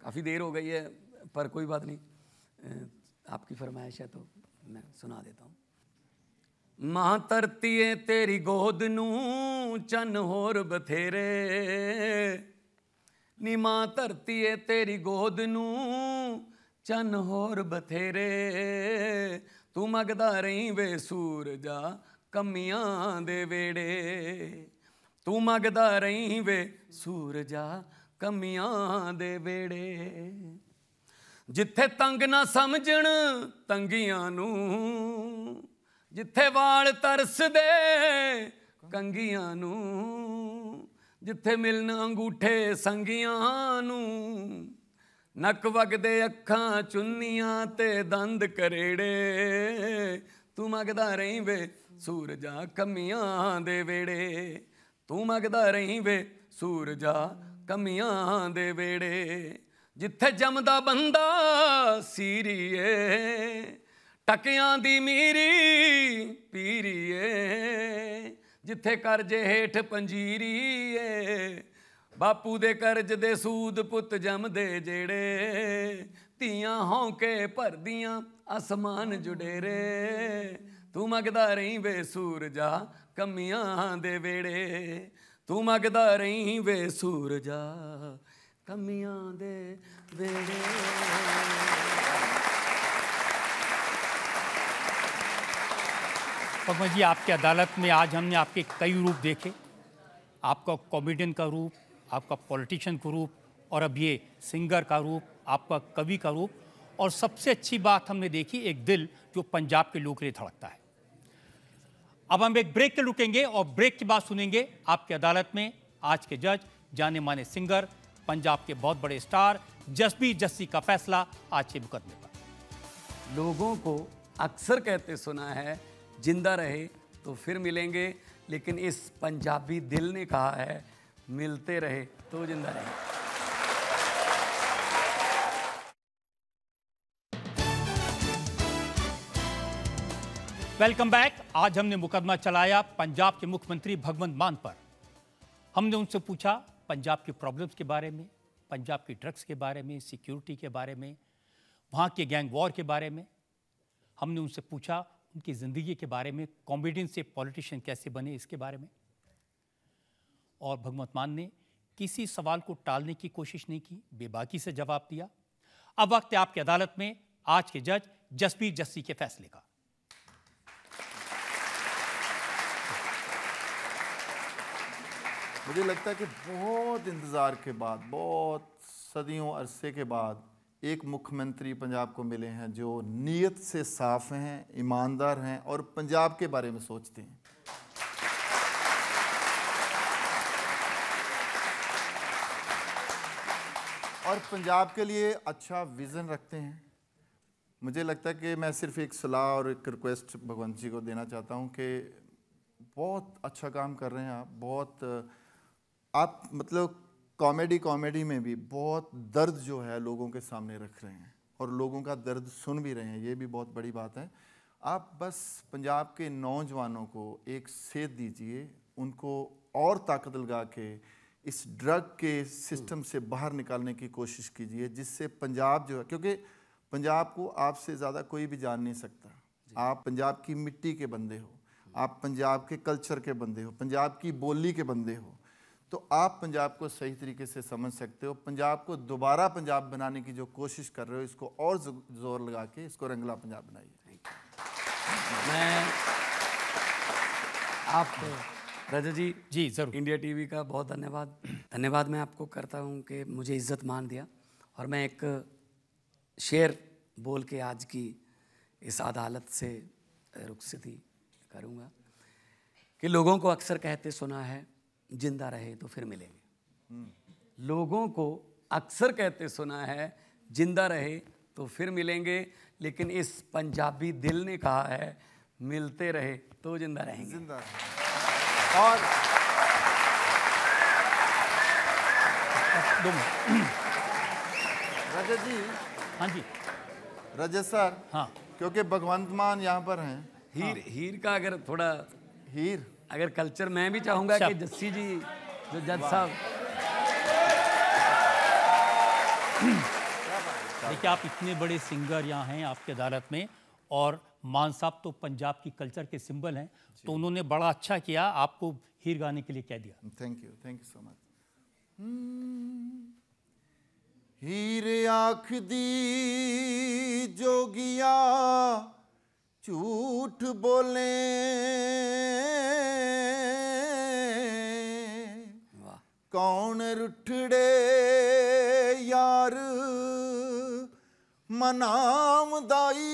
काफ़ी देर हो गई है पर कोई बात नहीं, आपकी फरमाइश है तो मैं सुना देता हूँ। मां धरतीए तेरी गोद नूं चन होर बथेरे, नी मां धरतीए तेरी गोद नूं चन होर बथेरे, तू मंगदा रही वे सूरजा कमियां दे वेड़े, तू मंगदा रही वे सूरजा कमियां दे वेड़े, जिथे तंग ना समझण तंगियां नूं, जिथे वाल तरसदे कंगियां नूं, जिथे मिलन अंगूठे संगियां नूं, नक वगदे अखां चुन्नियां ते दंद करेड़े, तू मंगदा रही वे सूरजा कमियां दे वेड़े, तू मंगदा रही वे सूरजा कमियां दे वेड़े, जिथे जमदा बंदा सीरीए, टकियां दी मीरी पीरीए, जिथे करजे हेठ पंजीरीए, बापू दे करज दे सूद पुत जमदे जेड़े, धीआं हौंके भरदियां आसमान जुडेरे, तू मंगदा रही वे सूरजा कमियां दे वेड़े, तू मंगदा रही वे सूरजा कमियां दे वेड़े। पगमा जी, आपकी अदालत में आज हमने आपके कई रूप देखे, आपका कॉमेडियन का रूप, आपका पॉलिटिशियन का रूप, और अब ये सिंगर का रूप, आपका कवि का रूप, और सबसे अच्छी बात हमने देखी एक दिल जो पंजाब के लोगों के लिए धड़कता है। अब हम एक ब्रेक के रुकेंगे और ब्रेक के बाद सुनेंगे आपकी अदालत में आज के जज, जाने माने सिंगर, पंजाब के बहुत बड़े स्टार जसबीर जस्सी का फैसला आज के मुकदमे पर। लोगों को अक्सर कहते सुना है जिंदा रहे तो फिर मिलेंगे, लेकिन इस पंजाबी दिल ने कहा है मिलते रहे तो जिंदा रहे। Welcome back. आज हमने मुकदमा चलाया पंजाब के मुख्यमंत्री भगवंत मान पर। हमने उनसे पूछा पंजाब की प्रॉब्लम्स के बारे में, पंजाब की ड्रग्स के बारे में, सिक्योरिटी के बारे में, वहाँ के गैंग वॉर के बारे में। हमने उनसे पूछा उनकी ज़िंदगी के बारे में, कॉमेडियन से पॉलिटिशियन कैसे बने इसके बारे में। और भगवंत मान ने किसी सवाल को टालने की कोशिश नहीं की, बेबाकी से जवाब दिया। अब वक्त है आपकी अदालत में आज के जज जसबीर जस्सी के फैसले का। मुझे लगता है कि बहुत इंतज़ार के बाद, बहुत सदियों अरसे के बाद एक मुख्यमंत्री पंजाब को मिले हैं जो नीयत से साफ हैं, ईमानदार हैं और पंजाब के बारे में सोचते हैं। और पंजाब के लिए अच्छा विज़न रखते हैं। मुझे लगता है कि मैं सिर्फ एक सलाह और एक रिक्वेस्ट भगवंत जी को देना चाहता हूं कि बहुत अच्छा काम कर रहे हैं आप। बहुत आप मतलब कॉमेडी में भी बहुत दर्द जो है लोगों के सामने रख रहे हैं और लोगों का दर्द सुन भी रहे हैं, ये भी बहुत बड़ी बात है। आप बस पंजाब के नौजवानों को एक सेध दीजिए, उनको और ताकत लगा के इस ड्रग के सिस्टम से बाहर निकालने की कोशिश कीजिए, जिससे पंजाब जो है, क्योंकि पंजाब को आपसे ज़्यादा कोई भी जान नहीं सकता। आप पंजाब की मिट्टी के बंदे हो, आप पंजाब के कल्चर के बंदे हो, पंजाब की बोली के बंदे हो, तो आप पंजाब को सही तरीके से समझ सकते हो। पंजाब को दोबारा पंजाब बनाने की जो कोशिश कर रहे हो, इसको और जोर लगा के इसको रंगला पंजाब बनाइए। मैं आप रजत जी ज़रूर। इंडिया टीवी का बहुत धन्यवाद मैं आपको करता हूं कि मुझे इज्जत मान दिया। और मैं एक शेर बोल के आज की इस अदालत से रुखसती करूंगा कि लोगों को अक्सर कहते सुना है, जिंदा रहे तो फिर मिलेंगे। लोगों को अक्सर कहते सुना है, जिंदा रहे तो फिर मिलेंगे, लेकिन इस पंजाबी दिल ने कहा है, मिलते रहे तो जिंदा रहेंगे। जिंदा रहे। और रजत जी। हाँ जी रजत सर। हाँ, क्योंकि भगवंत मान यहाँ पर हैं। हीर का अगर थोड़ा हीर अगर कल्चर मैं भी चाहूंगा कि जस्सी जी जो जज साहब, देखिए आप इतने बड़े सिंगर यहाँ हैं आपकी अदालत में, और मान साहब तो पंजाब की कल्चर के सिंबल हैं, तो उन्होंने बड़ा अच्छा किया, आपको हीर गाने के लिए कह दिया। Thank you so much. Heer आँख दी जोगिया झूठ बोले, कौन रुठड़े यार मनाम दाई,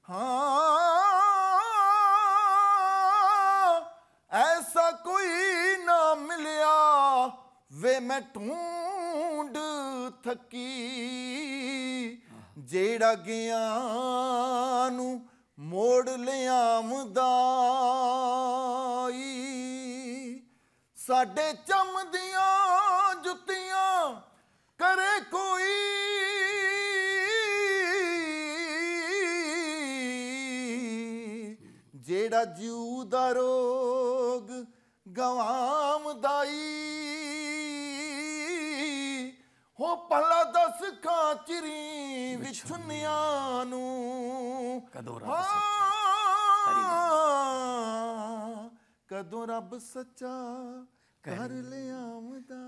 हाँ ऐसा कोई ना मिलिया वे मैं ढूंढ थकी, जेड़ा गया नू मोड़ लियामदा, साडे चमदियां जुतियां करे कोई, जेड़ा जीव दा रोग गवामदाई, हो भला दस खाचरी विछुनिया नू कदों रब सच्चा कर लियामदा।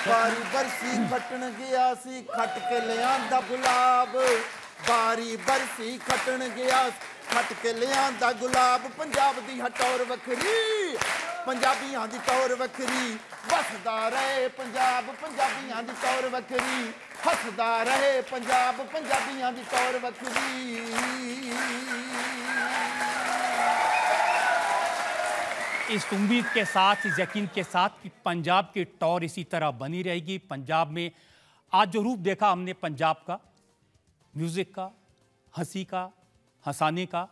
बारी बरसी खटन गया सी, खट के लियांदा गुलाब, बारी बरसी खटन गया खट के लियांदा गुलाब, पंजाब दी हटौर वखरी, पंजाबियां दी टौर वखरी, बसदा रहे पंजाब पंजाबियां दी टौर वखरी, हसदा रहे पंजाब पंजाबियां दी टौर वखरी। इस उम्मीद के साथ, इस यकीन के साथ कि पंजाब की टौर इसी तरह बनी रहेगी। पंजाब में आज जो रूप देखा हमने पंजाब का, म्यूज़िक का, हंसी का, हंसाने का,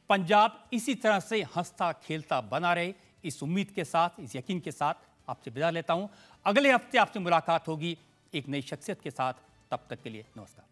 पंजाब इसी तरह से हंसता खेलता बना रहे, इस उम्मीद के साथ, इस यकीन के साथ आपसे विदा लेता हूं। अगले हफ्ते आपसे मुलाकात होगी एक नई शख्सियत के साथ। तब तक के लिए नमस्कार।